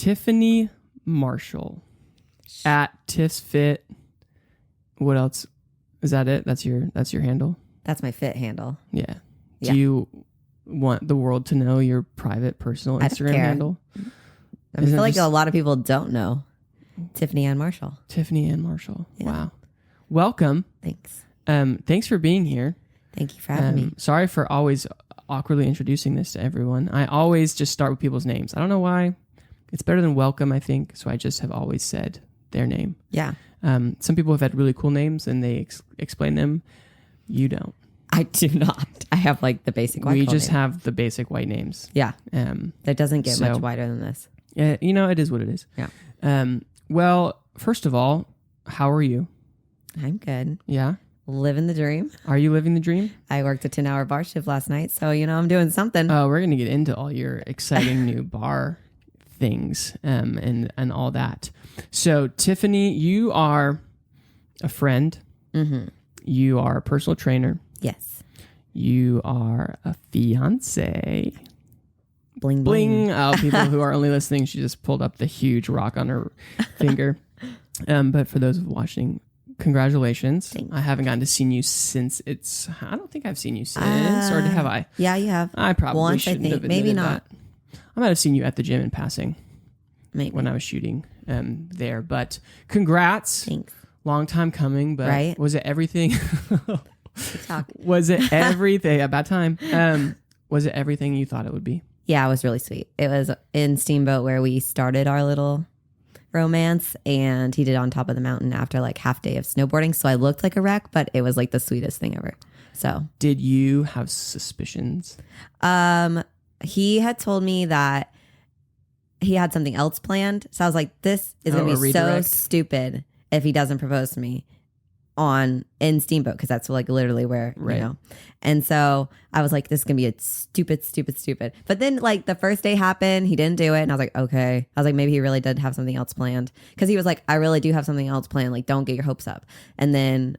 Tiffany Marshall at Tiff's Fit. What else? Is that it? That's your handle? That's my fit handle. Yeah. Do you want the world to know your private personal Instagram handle? I feel like a lot of people don't know. Tiffany Ann Marshall. Tiffany Ann Marshall. Yeah. Wow. Welcome. Thanks. Thanks for being here. Thank you for having me. Sorry for always awkwardly introducing this to everyone. I always just start with people's names. I don't know why. It's better than welcome, I think. So I just have always said their name. Yeah. Some people have had really cool names and they explain them. You don't. I do not. I have like the basic white We just name. have the basic white names. Yeah. That doesn't get much wider than this. You know, it is what it is. Yeah. Well, first of all, how are you? I'm good. Yeah. Living the dream. Are you living the dream? I worked a 10-hour bar shift last night, so I'm doing something. Oh, we're going to get into all your exciting new bar things and all that. So, Tiffany, you are a friend. Mm-hmm. You are a personal trainer. Yes. You are a fiance. Bling, bling. Bling. Oh, people who are only listening, she just pulled up the huge rock on her finger. But for those watching, congratulations. Thanks. I haven't gotten to see you since I don't think I've seen you since, or have I? Yeah, you have. I probably once, shouldn't I think. have Maybe admitted not. that. I might have seen you at the gym in passing. Maybe. When I was shooting there. But congrats. Thanks. Long time coming, but right? Was it everything? Was it everything? About time. Was it everything you thought it would be? Yeah, it was really sweet. It was in Steamboat where we started our little romance, and he did on top of the mountain after like half day of snowboarding. So I looked like a wreck, but it was like the sweetest thing ever. So did you have suspicions? He had told me that he had something else planned. So I was like, this is going to be so stupid if he doesn't propose to me in Steamboat, because that's like literally where, And so I was like, this is going to be a stupid. But then like the first day happened, he didn't do it. And I was like, okay. I was like, maybe he really did have something else planned. Because he was like, I really do have something else planned. Like, don't get your hopes up. And then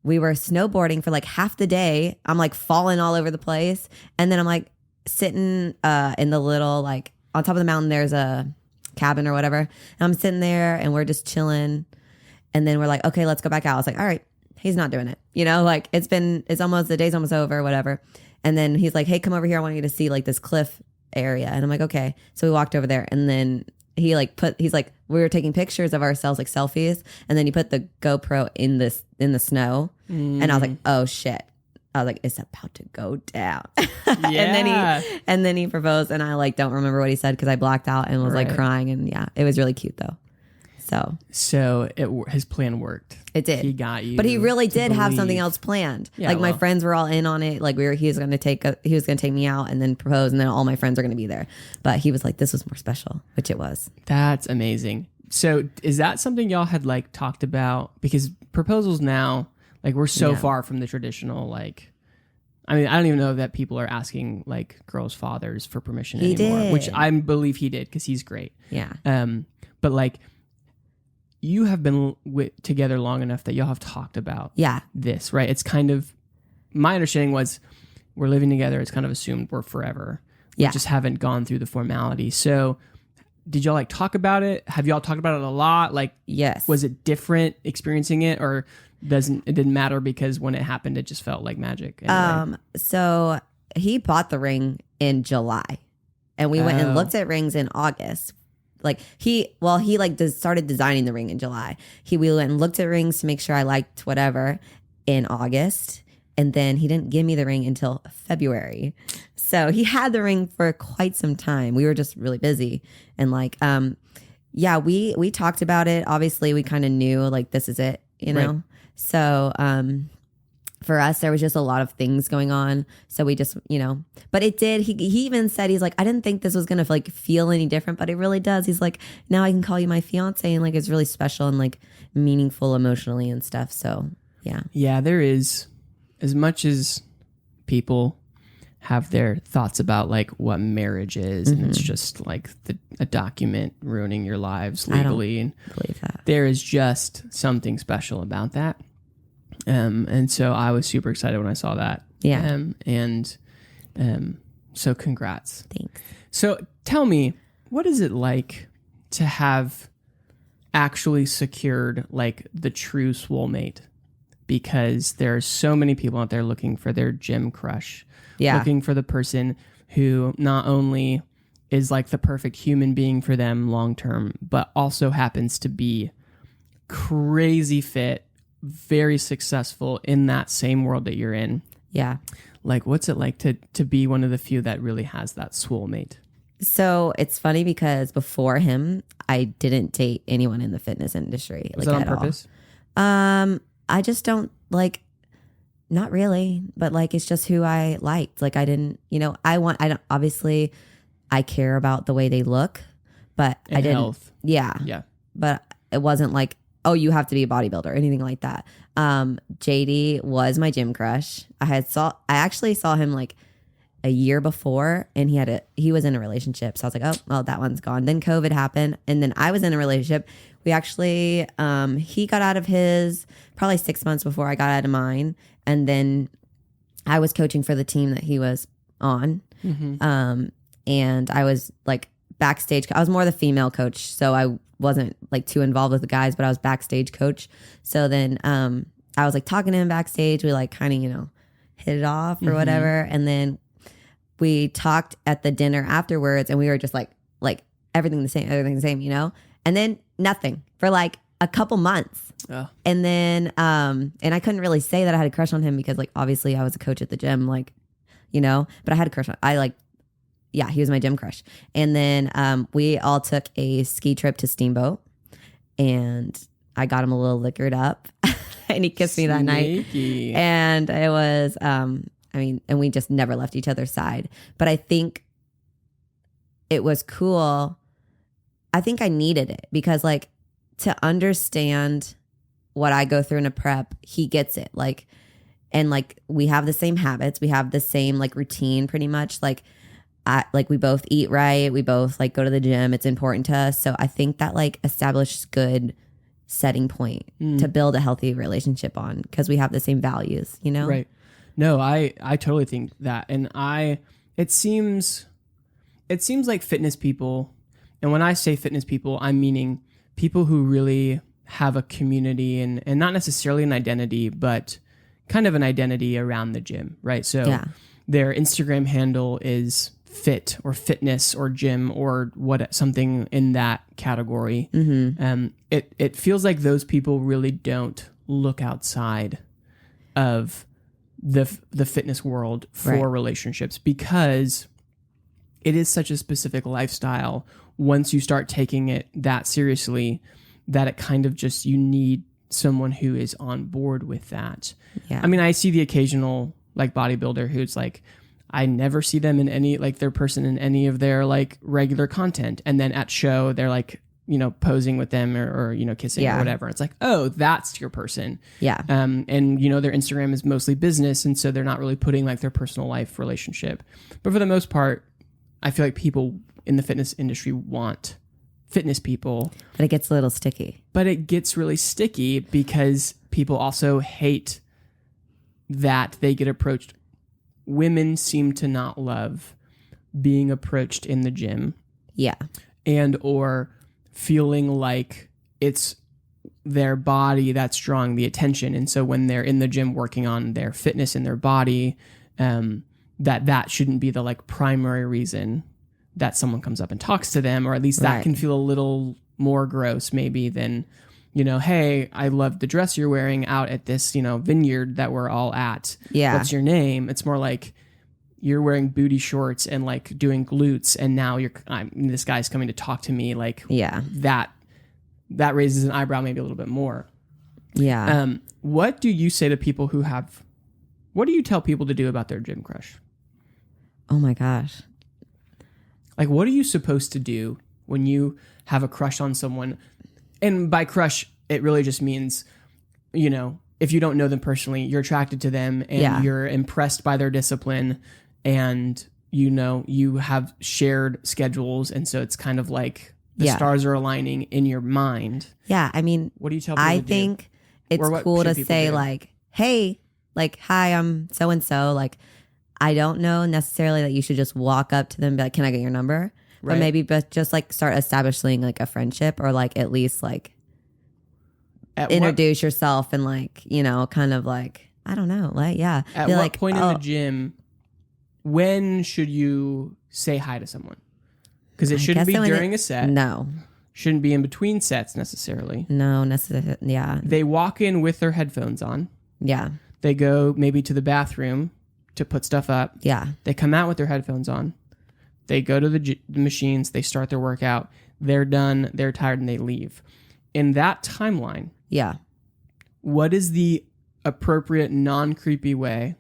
we were snowboarding for like half the day. I'm like falling all over the place. And then I'm like sitting in the little, like on top of the mountain, there's a cabin or whatever. And I'm sitting there and we're just chilling. And then we're like, okay, let's go back out. I was like, all right, he's not doing it. Like the day's almost over, whatever. And then he's like, hey, come over here. I want you to see like this cliff area. And I'm like, okay. So we walked over there, and then he's like, we were taking pictures of ourselves, like selfies. And then he put the GoPro in the snow. And I was like, oh shit. I was like, it's about to go down. Yeah. and then he proposed, and I like don't remember what he said because I blacked out and was like crying. And yeah, it was really cute though. So his plan worked. It did. He got you. But he really did have something else planned. Yeah, like my friends were all in on it. Like he was going to take me out and then propose, and then all my friends are going to be there. But he was like, this was more special, which it was. That's amazing. So is that something y'all had like talked about? Because proposals now, like we're so far from the traditional, like, I mean, I don't even know that people are asking like girls' fathers for permission anymore, did. which I believe he did because he's great. Yeah. But like, you have been together long enough that y'all have talked about this, right? It's kind of, my understanding was we're living together. It's kind of assumed we're forever. We just haven't gone through the formality. So did y'all like talk about it? Have y'all talked about it a lot? Like, yes. Was it different experiencing it, or it didn't matter because when it happened, it just felt like magic? Anyway? So he bought the ring in July, and we went and looked at rings in August. Like he started designing the ring in July. We went and looked at rings to make sure I liked whatever in August. And then he didn't give me the ring until February. So he had the ring for quite some time. We were just really busy. And like, we talked about it. Obviously we kind of knew like, this is it, know? Right. So, for us, there was just a lot of things going on. So we just, but it did. He even said, he's like, I didn't think this was going to like feel any different, but it really does. He's like, now I can call you my fiance. And like, it's really special and like meaningful emotionally and stuff. So yeah. Yeah, there is, as much as people have their thoughts about like what marriage is, and it's just like a document ruining your lives legally. I don't believe that. There is just something special about that. And so I was super excited when I saw that. Yeah. So congrats. Thanks. So tell me, what is it like to have actually secured like the true soulmate? Because there are so many people out there looking for their gym crush, looking for the person who not only is like the perfect human being for them long term, but also happens to be crazy fit, very successful in that same world that you're in. Yeah. Like, what's it like to be one of the few that really has that soulmate? So it's funny because before him, I didn't date anyone in the fitness industry. Was that on purpose? I just don't like, not really, but like, it's just who I liked. Like I didn't, obviously I care about the way they look, but and I didn't. Health. Yeah. But it wasn't like, oh, you have to be a bodybuilder or anything like that. JD was my gym crush. I actually saw him like a year before, and he was in a relationship. So I was like, oh, well, that one's gone. Then COVID happened, and then I was in a relationship. We actually, he got out of his probably 6 months before I got out of mine, and then I was coaching for the team that he was on, and I was like backstage. I was more the female coach, so I wasn't like too involved with the guys, but I was backstage coach. So then I was like talking to him backstage. We like kind of hit it off or whatever, and then we talked at the dinner afterwards, and we were just like everything the same, and then nothing for like a couple months. Oh. And then and I couldn't really say that I had a crush on him because like obviously I was a coach at the gym, like but I had a crush on he was my gym crush. And then we all took a ski trip to Steamboat, and I got him a little liquored up and he kissed me that night, and it was and we just never left each other's side. But I think it was cool. I think I needed it because like to understand what I go through in a prep, he gets it. Like, and like we have the same habits. We have the same like routine pretty much. Like we both eat right. We both like go to the gym. It's important to us. So I think that like established good setting point to build a healthy relationship on because we have the same values, Right. No, I totally think that. And it seems like fitness people, and when I say fitness people, I'm meaning people who really have a community and not necessarily an identity, but kind of an identity around the gym, right? So their Instagram handle is fit or fitness or gym or something in that category. It feels like those people really don't look outside of the fitness world for relationships because it is such a specific lifestyle. Once you start taking it that seriously, that it kind of just, you need someone who is on board with that. Yeah. I mean, I see the occasional like bodybuilder who's like, I never see them in any, like their person in any of their like regular content. And then at show, they're like, posing with them or kissing or whatever. It's like, oh, that's your person. Yeah. And their Instagram is mostly business. And so they're not really putting like their personal life relationship. But for the most part, I feel like people in the fitness industry want fitness people. But it gets a little sticky. But it gets really sticky because people also hate that they get approached. Women seem to not love being approached in the gym. Yeah. And or feeling like it's their body that's drawing the attention. And so when they're in the gym working on their fitness in their body, that shouldn't be the like primary reason that someone comes up and talks to them, or at least that can feel a little more gross maybe than, hey, I love the dress you're wearing out at this, vineyard that we're all at. Yeah. What's your name? It's more like you're wearing booty shorts and like doing glutes, and now this guy's coming to talk to me. Like, that raises an eyebrow maybe a little bit more. Yeah. What do you say to people what do you tell people to do about their gym crush? Oh my gosh. Like, what are you supposed to do when you have a crush on someone? And by crush, it really just means, if you don't know them personally, you're attracted to them and you're impressed by their discipline, and you have shared schedules, and so it's kind of like the stars are aligning in your mind. Yeah, I mean, what do you tell people to do? I think it's cool to say like, hey, like, hi, I'm so and so. Like, I don't know necessarily that you should just walk up to them and be like, can I get your number? Right. But maybe just like start establishing like a friendship, or like at least like introduce yourself and like, you know, kind of like, I don't know, like, yeah. At what point in the gym, when should you say hi to someone? Because it shouldn't be during a set. No. Shouldn't be in between sets necessarily. No, necessarily. Yeah. They walk in with their headphones on. Yeah. They go maybe to the bathroom to put stuff up. Yeah. They come out with their headphones on. They go to the machines. They start their workout. They're done. They're tired and they leave. In that timeline. Yeah. What is the appropriate non-creepy way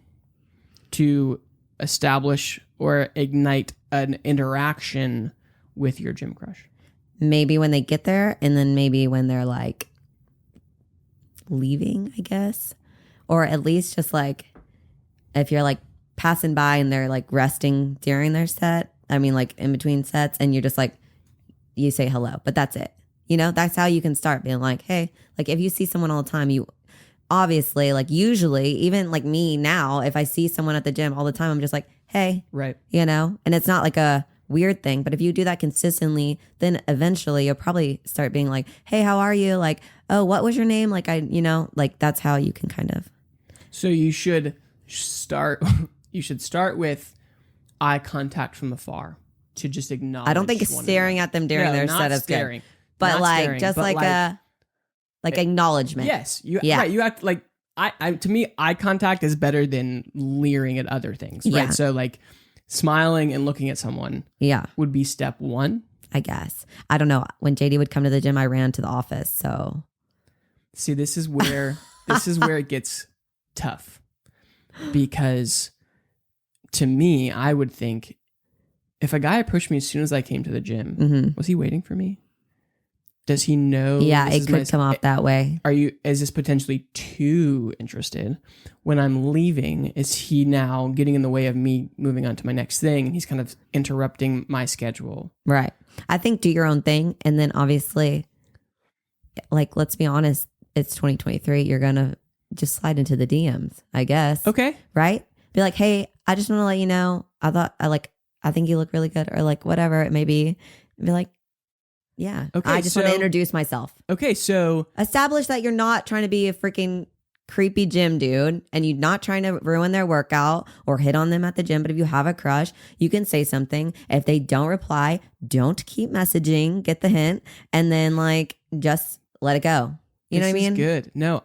to establish or ignite an interaction with your gym crush? Maybe when they get there, and then maybe when they're like leaving, I guess. Or at least just like if you're like passing by and they're like resting during their set, I mean like in between sets, and you're just like, you say hello, but that's it. You know, that's how you can start being like, hey, like if you see someone all the time, you obviously like usually, even like me now, if I see someone at the gym all the time, I'm just like, hey, right. You know, and it's not like a weird thing, but if you do that consistently, then eventually you'll probably start being like, hey, how are you? Like, oh, what was your name? Like, you know, like that's how you can kind of. So you should start with eye contact from afar to just acknowledge. I don't think staring at them during their set is staring, good. But like staring, just like a acknowledgement. Yes. Right. You act like I to me, eye contact is better than leering at other things. Right. Yeah. So like smiling and looking at someone would be step one. I guess. I don't know. When JD would come to the gym, I ran to the office. So see, this is where it gets tough, because to me, I would think if a guy approached me as soon as I came to the gym, was he waiting for me? Does he know? Yeah, it could come off that way. Is this potentially too interested? When I'm leaving, is he now getting in the way of me moving on to my next thing? And he's kind of interrupting my schedule. Right. I think do your own thing. And then obviously, like, let's be honest, it's 2023. You're going to just slide into the DMs, I guess. Okay. Right? Be like, hey, I just want to let you know, I think you look really good, or like whatever it may be. Be like, yeah. Okay. I just want to introduce myself. Okay. So establish that you're not trying to be a freaking creepy gym dude, and you're not trying to ruin their workout or hit on them at the gym. But if you have a crush, you can say something. If they don't reply, don't keep messaging, get the hint, and then like just let it go. You know what I mean? Good. No,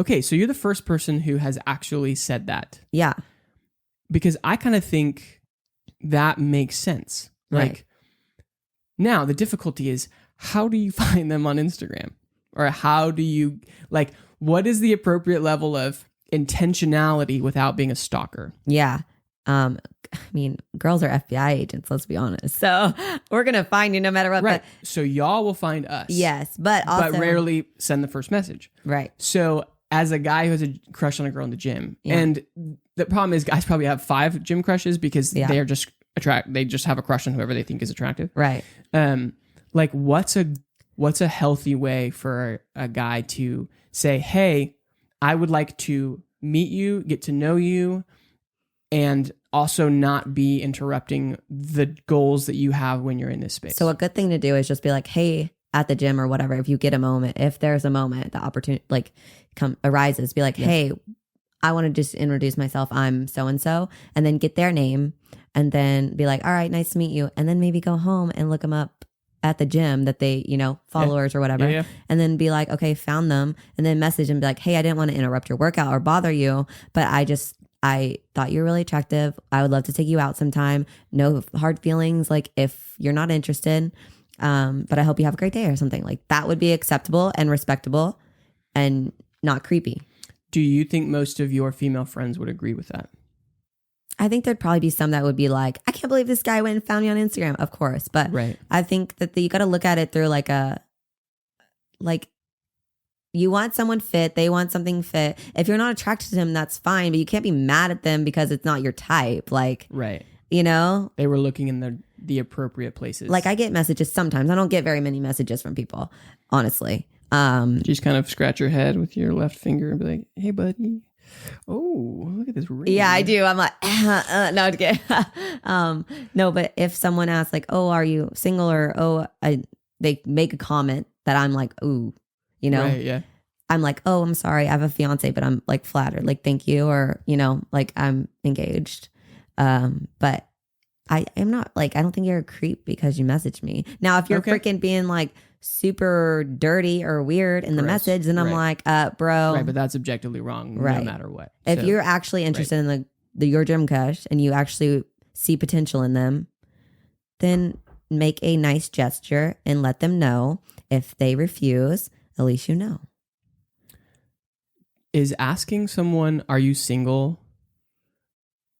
okay. So you're the first person who has actually said that. Yeah. Because I kind of think that makes sense. Right. Like, now, the difficulty is, how do you find them on Instagram? Or how do you, like, what is the appropriate level of intentionality without being a stalker? Yeah. I mean, girls are FBI agents, let's be honest. So we're going to find you no matter what. Right. But, so y'all will find us. Yes. But rarely send the first message. Right. So as a guy who has a crush on a girl in the gym, and the problem is guys probably have 5 gym crushes because they're just they just have a crush on whoever they think is attractive. Right. Like what's a healthy way for a guy to say, hey, I would like to meet you, get to know you, and also not be interrupting the goals that you have when you're in this space. So a good thing to do is just be like, hey, at the gym or whatever, if you get a moment, if there's a moment, the opportunity like arises, be like, hey, I want to just introduce myself. I'm so-and-so, and then get their name, and then be like, all right, nice to meet you. And then maybe go home and look them up at the gym that they, followers or whatever. Yeah. And then be like, okay, found them. And then message and be like, hey, I didn't want to interrupt your workout or bother you, but I thought you were really attractive. I would love to take you out sometime. No hard feelings. Like if you're not interested, but I hope you have a great day or something. Like that would be acceptable and respectable and not creepy. Do you think most of your female friends would agree with that? I think there'd probably be some that would be like, I can't believe this guy went and found me on Instagram. Of course. But right. I think that you got to look at it through you want someone fit. They want something fit. If you're not attracted to them, that's fine. But you can't be mad at them because it's not your type. Like, right. They were looking in the appropriate places. Like I get messages sometimes. I don't get very many messages from people, honestly. You just kind of scratch your head with your left finger and be like, hey, buddy. Oh, look at this ring. Yeah, I do. I'm like, no, I'm kidding. No, but if someone asks like, oh, are you single? Or, they make a comment that I'm like, ooh, you know, right, yeah. I'm like, oh, I'm sorry. I have a fiance, but I'm like flattered. Like, thank you. Or, you know, like I'm engaged. But I am not like, I don't think you're a creep because you messaged me. Now, if you're freaking being like super dirty or weird in the message, then I'm like, bro. Right, but that's objectively wrong no matter what. If you're actually interested in the your gym crush and you actually see potential in them, then make a nice gesture and let them know. If they refuse, at least you know. Is asking someone, are you single,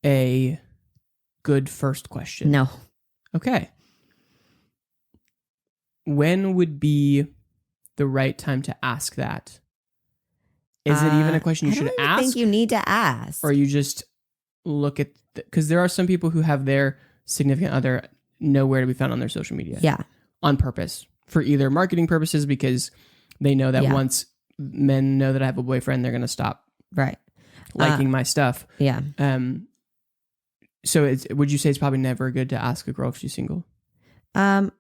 a good first question? No. Okay. When would be the right time to ask that? Is it even a question you should ask? I think you need to ask. Or you just look at... Because there are some people who have their significant other nowhere to be found on their social media. Yeah. On purpose. For either marketing purposes, because they know that once men know that I have a boyfriend, they're going to stop liking my stuff. Yeah. So would you say it's probably never good to ask a girl if she's single? I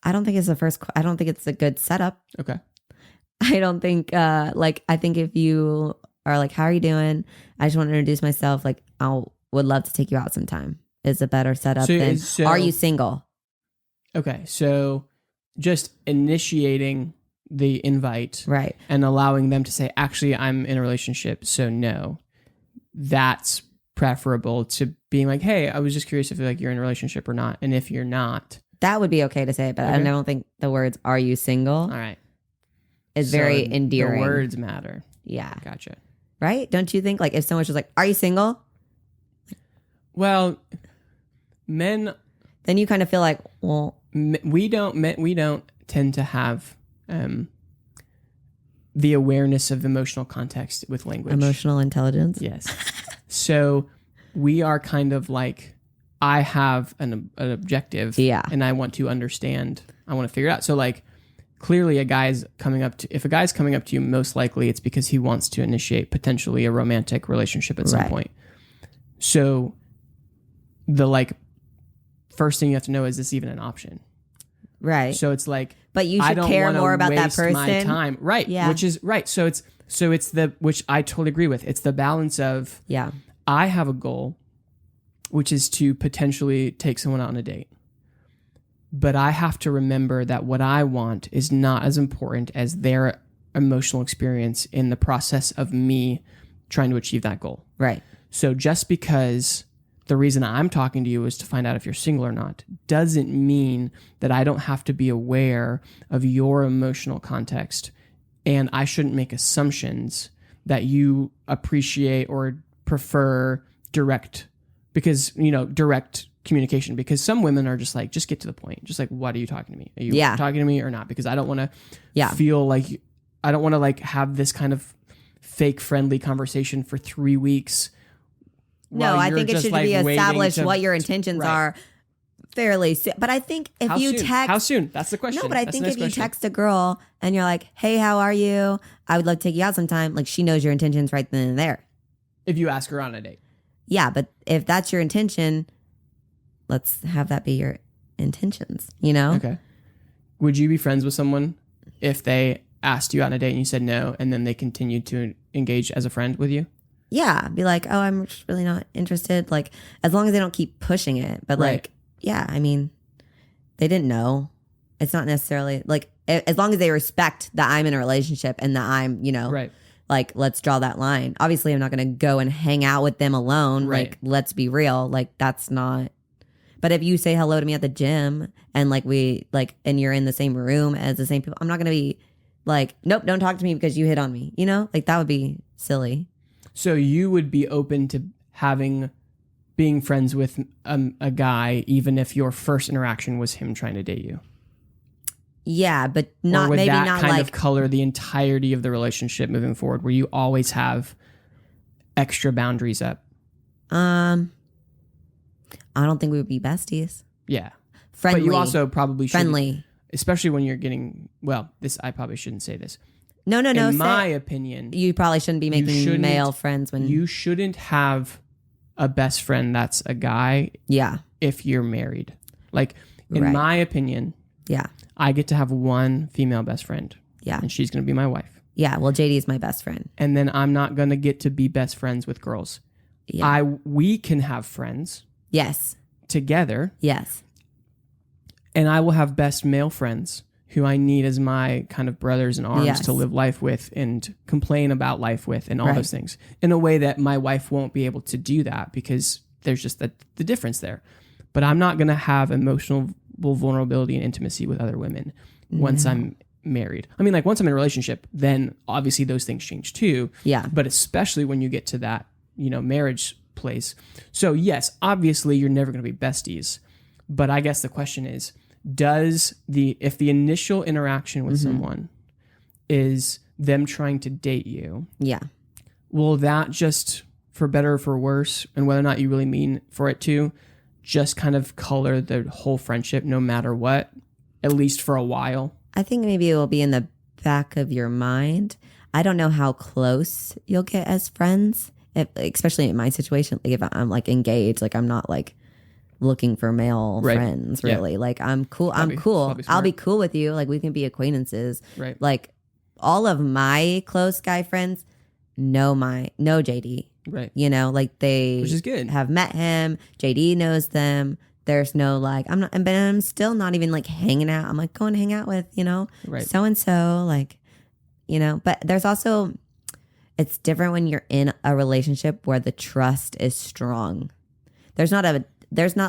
don't think it's I don't think it's a good setup. Okay. I don't think I think if you are like, how are you doing? I just want to introduce myself. Like, would love to take you out sometime. Is a better setup than are you single? Okay. So just initiating the invite. Right. And allowing them to say, actually, I'm in a relationship, so no. That's preferable to being like, hey, I was just curious if you're in a relationship or not. And if you're not. That would be okay to say, but I don't think the words, are you single? All right. Is very endearing. The words matter. Yeah. Gotcha. Right? Don't you think like if someone's just like, are you single? Well, men. Then you kind of feel like, well. We don't tend to have the awareness of emotional context with language. Emotional intelligence? Yes. So we are kind of like, I have an objective and I want to understand, I want to figure it out. So like clearly if a guy's coming up to you, most likely it's because he wants to initiate potentially a romantic relationship at some point. So the first thing you have to know, is this even an option? Right. So it's like, but you should care more about that person. My time. Right. Yeah. Which is right. So it's which I totally agree with. It's the balance of, I have a goal, which is to potentially take someone out on a date. But I have to remember that what I want is not as important as their emotional experience in the process of me trying to achieve that goal. Right. So just because the reason I'm talking to you is to find out if you're single or not doesn't mean that I don't have to be aware of your emotional context, and I shouldn't make assumptions that you appreciate or prefer direct communication, because some women are just like, just get to the point. Just like, what are you talking to me? Are you talking to me or not? Because I don't want to feel like, I don't want to like have this kind of fake friendly conversation for 3 weeks. No, I think it should be established what your intentions are fairly soon. But I think if text... How soon? That's the question. No, but I think if you text a girl and you're like, hey, how are you? I would love to take you out sometime. Like, she knows your intentions right then and there. If you ask her on a date. Yeah, but if that's your intention, let's have that be your intentions, you know? Okay. Would you be friends with someone if they asked you out on a date and you said no, and then they continued to engage as a friend with you? Yeah, be like, oh, I'm just really not interested. Like, as long as they don't keep pushing it. But like, yeah, I mean, they didn't know. It's not necessarily like, as long as they respect that I'm in a relationship and that I'm, like, let's draw that line. Obviously, I'm not going to go and hang out with them alone. Right. Like, let's be real. Like, that's not. But if you say hello to me at the gym and like and you're in the same room as the same people, I'm not going to be like, nope, don't talk to me because you hit on me. You know, like that would be silly. So you would be open to being friends with a guy, even if your first interaction was him trying to date you? Yeah, but not, maybe not like... Or would that kind of color the entirety of the relationship moving forward, where you always have extra boundaries up? I don't think we would be besties. Yeah. Friendly. But you also probably should... Friendly. Especially when you're getting... Well, I probably shouldn't say this. No. In my opinion, you probably shouldn't be making male friends when you shouldn't have a best friend that's a guy. Yeah. If you're married, like in my opinion, yeah, I get to have one female best friend. Yeah, and she's going to be my wife. Yeah. Well, JD is my best friend, and then I'm not going to get to be best friends with girls. Yeah. We can have friends. Yes. Together. Yes. And I will have best male friends who I need as my kind of brothers in arms to live life with and complain about life with and all those things in a way that my wife won't be able to do that because there's just the difference there. But I'm not going to have emotional vulnerability and intimacy with other women once I'm married. I mean, like once I'm in a relationship, then obviously those things change too. Yeah. But especially when you get to that, marriage place. So yes, obviously you're never going to be besties. But I guess the question is, if the initial interaction with someone is them trying to date you, will that just, for better or for worse, and whether or not you really mean for it to, just kind of color the whole friendship no matter what, at least for a while? I think maybe it will be in the back of your mind. I don't know how close you'll get as friends, especially in my situation. Like if I'm like engaged, like I'm not like looking for male friends really. Like I'm cool. I'll be cool with you. Like we can be acquaintances. Right. Like all of my close guy friends know JD. Right. Like they which is good. Have met him. JD knows them. There's no like I'm still not even like hanging out. I'm like go and hang out with, so and so, like, but there's also, it's different when you're in a relationship where the trust is strong. There's not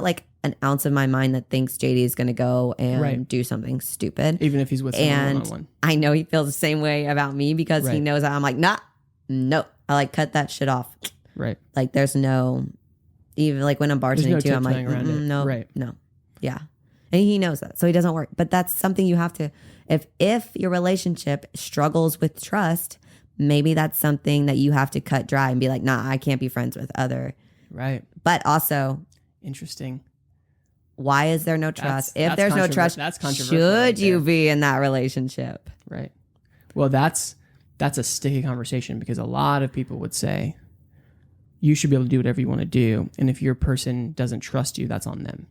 like an ounce of my mind that thinks JD is going to go and do something stupid. Even if he's with someone one-on-one. I know he feels the same way about me because he knows that I'm like, no. I like cut that shit off. Right. Like there's no, even like when I'm bartending too, I'm like, no. Yeah. And he knows that. So he doesn't work. But that's something you have to, if your relationship struggles with trust, maybe that's something that you have to cut dry and be like, nah, I can't be friends with other. Right. But also. Interesting. Why is there no trust? If there's no trust, should you be in that relationship? Right. Well, that's a sticky conversation because a lot of people would say you should be able to do whatever you want to do. And if your person doesn't trust you, that's on them.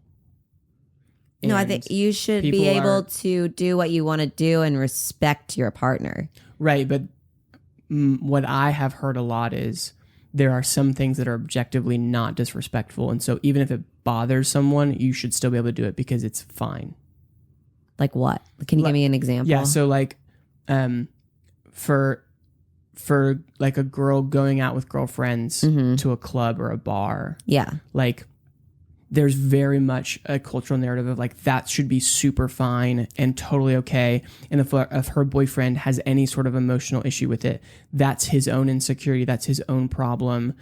No, I think you should be able to do what you want to do and respect your partner. Right. But what I have heard a lot is there are some things that are objectively not disrespectful. And so even if it bothers someone, you should still be able to do it because it's fine. Like what? Can you give me an example? Yeah. So like, for like a girl going out with girlfriends to a club or a bar. Yeah. Like there's very much a cultural narrative of like that should be super fine and totally okay. And if her boyfriend has any sort of emotional issue with it, that's his own insecurity. That's his own problem.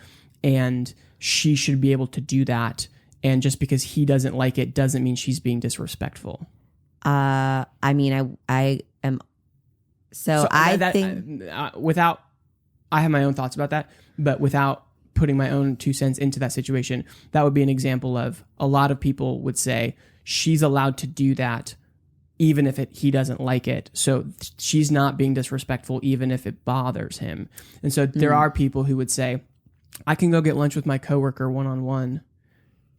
And she should be able to do that. And just because he doesn't like it doesn't mean she's being disrespectful. I mean, I am. So I think I have my own thoughts about that, but without putting my own 2 cents into that situation, that would be an example of a lot of people would say she's allowed to do that even if he doesn't like it. So she's not being disrespectful even if it bothers him. And so there are people who would say, I can go get lunch with my coworker one-on-one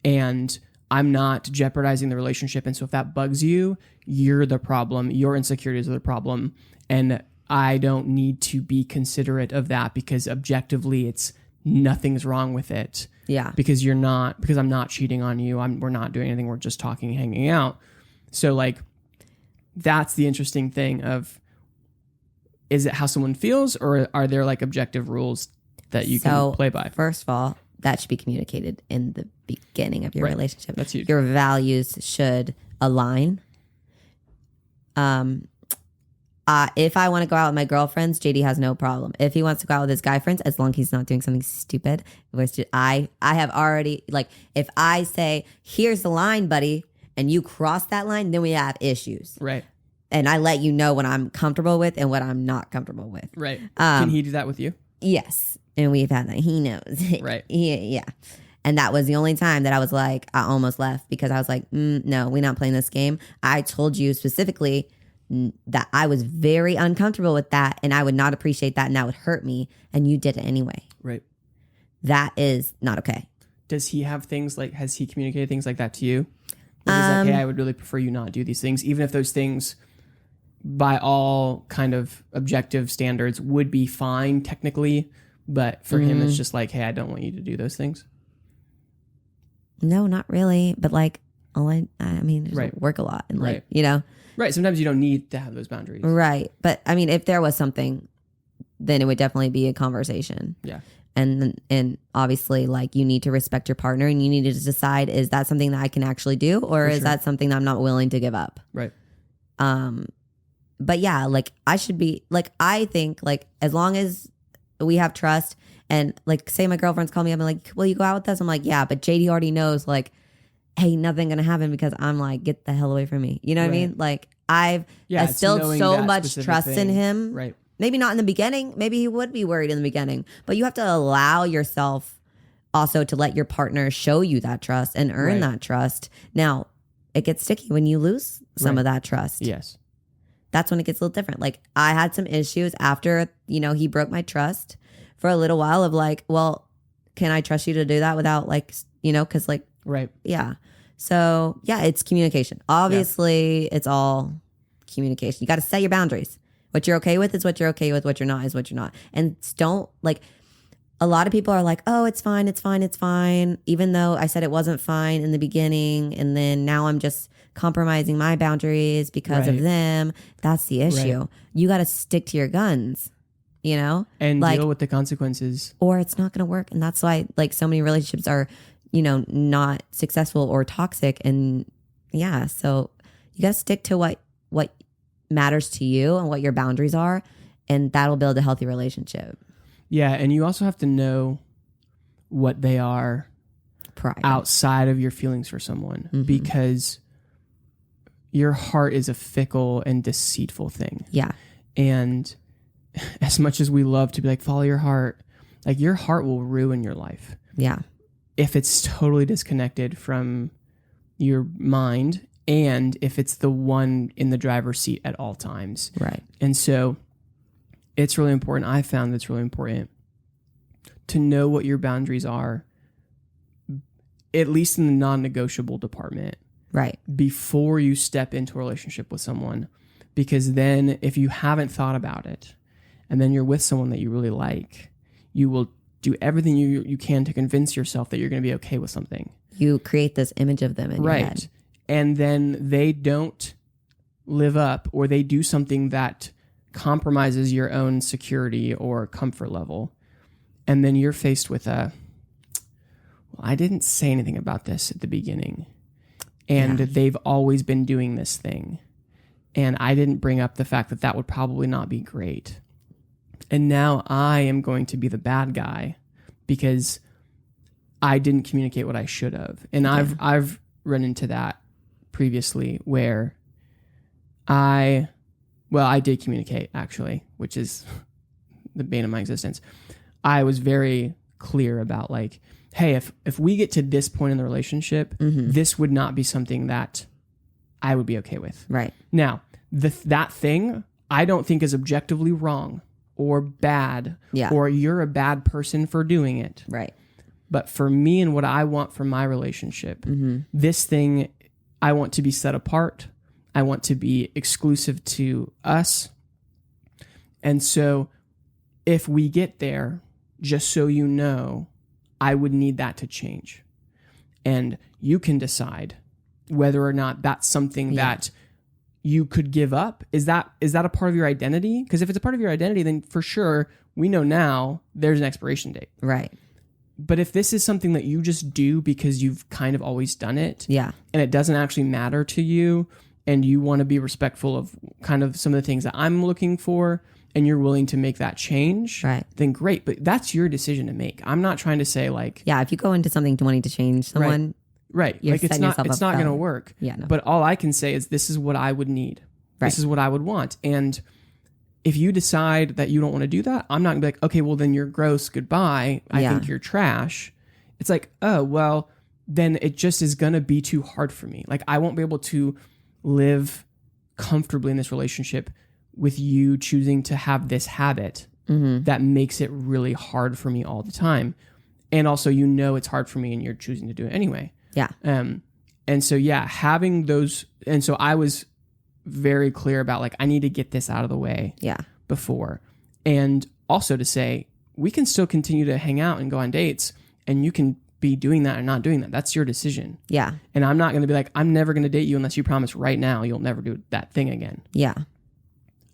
and I'm not jeopardizing the relationship. And so if that bugs you, you're the problem. Your insecurities are the problem. And I don't need to be considerate of that because objectively nothing's wrong with it. Yeah. Because I'm not cheating on you. We're not doing anything. We're just talking, hanging out. So like, that's the interesting thing of, is it how someone feels or are there like objective rules that you can play by? First of all, that should be communicated in the beginning of your relationship. That's huge. Your values should align. If I want to go out with my girlfriends, JD has no problem. If he wants to go out with his guy friends, as long as he's not doing something stupid, which I have already, like, if I say, here's the line, buddy, and you cross that line, then we have issues. Right. And I let you know what I'm comfortable with and what I'm not comfortable with. Right. Can he do that with you? Yes. And we've had that. He knows. Right. Yeah. And that was the only time that I was like, I almost left because I was like, no, we're not playing this game. I told you specifically that I was very uncomfortable with that, and I would not appreciate that, and that would hurt me, and you did it anyway. Right. That is not okay. Does he have things like, has he communicated things like that to you? Where he's like, hey, I would really prefer you not do these things, even if those things by all kind of objective standards would be fine technically, but for him it's just like, hey, I don't want you to do those things. No, not really. But like, I mean, just work a lot and like, you know. Right. Sometimes you don't need to have those boundaries. Right. But I mean, if there was something, then it would definitely be a conversation. Yeah. And obviously, like, you need to respect your partner, and you need to decide, is that something that I can actually do, or is that something that I'm not willing to give up? Right. But yeah, like, I should be like, I think like, as long as we have trust, and like, say my girlfriend's calling me up and like, will you go out with us? I'm like, yeah, but JD already knows, like, hey, nothing gonna happen, because I'm like, get the hell away from me. You know what I mean? Like, I've instilled so much trust in him. Right. Maybe not in the beginning. Maybe he would be worried in the beginning, but you have to allow yourself also to let your partner show you that trust and earn that trust. Now, it gets sticky when you lose some of that trust. Yes. That's when it gets a little different. Like, I had some issues after, you know, he broke my trust for a little while of like, well, can I trust you to do that without like, you know, because like, yeah. So yeah, it's communication. Obviously, it's all communication. You got to set your boundaries. What you're okay with is what you're okay with. What you're not is what you're not. And don't, like, a lot of people are like, oh, it's fine, it's fine, it's fine. Even though I said it wasn't fine in the beginning, and then now I'm just compromising my boundaries because of them. That's the issue. Right. You got to stick to your guns, you know? And like, deal with the consequences. Or it's not going to work. And that's why, like, so many relationships are, you know, not successful or toxic. And yeah, so you got to stick to what matters to you and what your boundaries are, and that'll build a healthy relationship. Yeah, and you also have to know what they are outside of your feelings for someone, because your heart is a fickle and deceitful thing. Yeah. And as much as we love to be like, follow your heart, like, your heart will ruin your life. Yeah. If it's totally disconnected from your mind, and if it's the one in the driver's seat at all times. Right. And so it's really important. I found it's really important to know what your boundaries are, at least in the non-negotiable department. Right. Before you step into a relationship with someone. Because then if you haven't thought about it, and then you're with someone that you really like, you will do everything you can to convince yourself that you're going to be okay with something. You create this image of them in your head. And then they don't live up, or they do something that compromises your own security or comfort level. And then you're faced with well, I didn't say anything about this at the beginning. And they've always been doing this thing. And I didn't bring up the fact that that would probably not be great. And now I am going to be the bad guy because I didn't communicate what I should have. And I've run into that previously where I did communicate, actually, which is the bane of my existence. I was very clear about, like, hey, if we get to this point in the relationship, this would not be something that I would be okay with. Right. Now, that thing I don't think is objectively wrong or bad, or you're a bad person for doing it. Right. But for me and what I want from my relationship, this thing, I want to be set apart. I want to be exclusive to us. And so if we get there, just so you know, I would need that to change. And you can decide whether or not that's something that you could give up. Is that a part of your identity? Because if it's a part of your identity, then for sure, we know now there's an expiration date. Right. But if this is something that you just do because you've kind of always done it, and it doesn't actually matter to you, and you want to be respectful of kind of some of the things that I'm looking for, and you're willing to make that change, then great. But that's your decision to make. I'm not trying to say, like, if you go into something wanting to change someone, like, it's not going to work. Yeah. No. But all I can say is this is what I would need. Right. This is what I would want. And if you decide that you don't want to do that, I'm not going to be like, okay, well, then you're gross. Goodbye. I think you're trash. It's like, oh, well, then it just is going to be too hard for me. Like, I won't be able to live comfortably in this relationship with you choosing to have this habit that makes it really hard for me all the time. And also, it's hard for me and you're choosing to do it anyway. Yeah. And so, having those. And so I was very clear about like, I need to get this out of the way before. And also to say, we can still continue to hang out and go on dates and you can be doing that or not doing that. That's your decision. Yeah. And I'm not going to be like, I'm never going to date you unless you promise right now you'll never do that thing again. Yeah.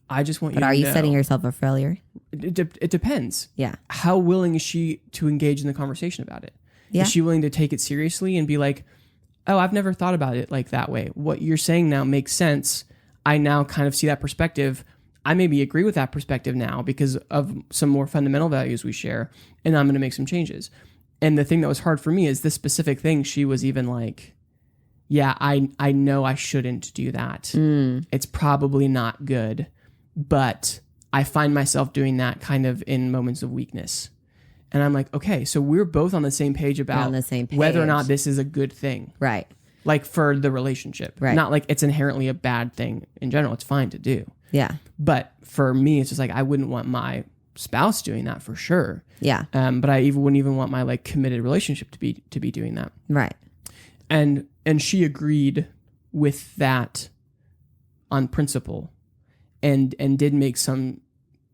I just want you to know. But are you setting yourself up for failure? It depends. Yeah. How willing is she to engage in the conversation about it? Yeah. Is she willing to take it seriously and be like, oh, I've never thought about it like that way. What you're saying now makes sense. I now kind of see that perspective. I maybe agree with that perspective now because of some more fundamental values we share, and I'm going to make some changes. And the thing that was hard for me is this specific thing. She was even like, yeah, I know I shouldn't do that. It's probably not good, but I find myself doing that kind of in moments of weakness. And I'm like, okay, so we're both on the same page about whether or not this is a good thing. Right. Like for the relationship. Right. Not like it's inherently a bad thing in general. It's fine to do. Yeah. But for me, it's just like, I wouldn't want my spouse doing that for sure. Yeah. But I wouldn't even want my like committed relationship to be doing that. Right. And she agreed with that on principle and did make some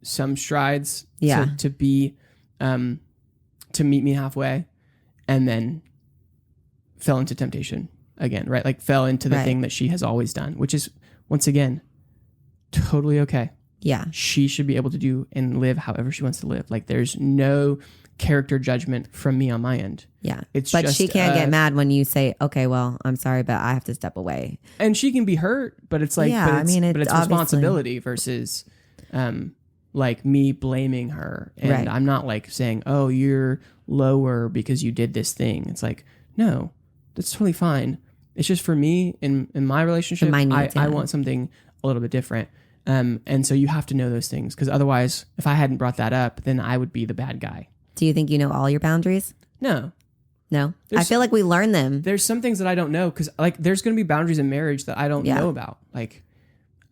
strides to be to meet me halfway, and then fell into temptation again, right? Like fell into the thing that she has always done, which is once again totally okay. Yeah. She should be able to do and live however she wants to live. Like there's no character judgment from me on my end. Yeah. But she can't get mad when you say, okay, well, I'm sorry, but I have to step away. And she can be hurt, but it's like, but it's responsibility versus, like me blaming her. And I'm not like saying, oh, you're lower because you did this thing. It's like, no, that's totally fine. It's just for me in my relationship, I want something a little bit different. And so you have to know those things, because otherwise, if I hadn't brought that up, then I would be the bad guy. Do you think you know all your boundaries? No. I feel like we learn them. There's some things that I don't know, because like there's going to be boundaries in marriage that I don't know about. Like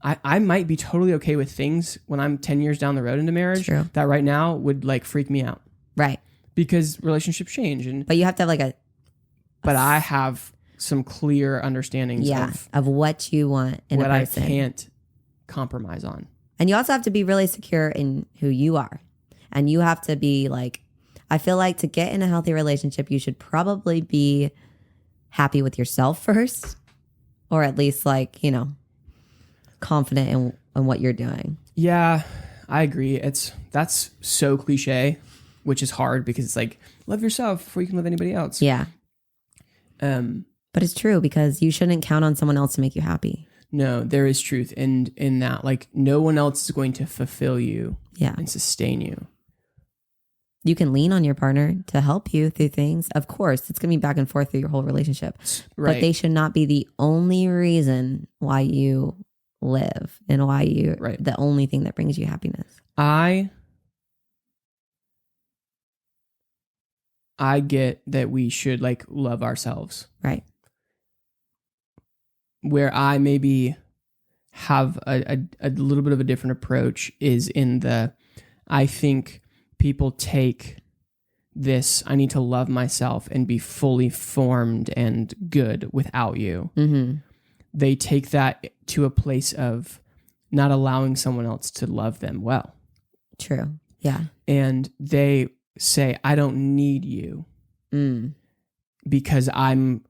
I might be totally okay with things when I'm 10 years down the road into marriage that right now would like freak me out. Right. Because relationships change. But you have to have like But I have some clear understandings of what you want in a person. What I can't compromise on. And you also have to be really secure in who you are. And you have to be like, I feel like to get in a healthy relationship, you should probably be happy with yourself first, or at least like, confident in what you're doing. Yeah, I agree. That's so cliche, which is hard because it's like, love yourself before you can love anybody else. Yeah. But it's true, because you shouldn't count on someone else to make you happy. No, there is truth in that. Like no one else is going to fulfill you and sustain you. You can lean on your partner to help you through things. Of course, it's going to be back and forth through your whole relationship. Right. But they should not be the only reason why you live and why you the only thing that brings you happiness. I get that we should like love ourselves. Right. Where I maybe have a little bit of a different approach is in I think people take this, I need to love myself and be fully formed and good without you. Mm-hmm. They take that to a place of not allowing someone else to love them well. True. Yeah. And they say, I don't need you because I'm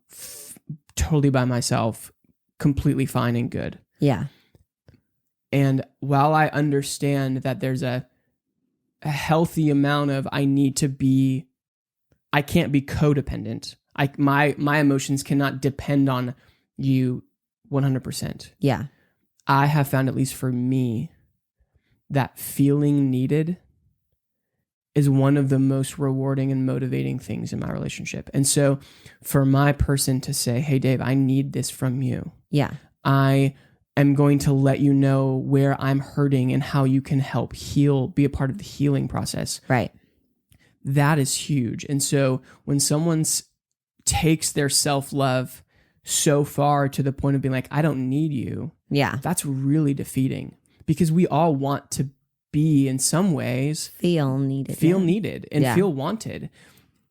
totally by myself, completely fine and good. Yeah. And while I understand that there's a healthy amount of I can't be codependent. My emotions cannot depend on you 100%. Yeah. I have found, at least for me, that feeling needed is one of the most rewarding and motivating things in my relationship. And so for my person to say, hey, Dave, I need this from you. Yeah. I am going to let you know where I'm hurting and how you can help heal, be a part of the healing process. Right. That is huge. And so when someone takes their self-love so far to the point of being like, I don't need you. Yeah. That's really defeating, because we all want to be, in some ways, feel needed and feel wanted.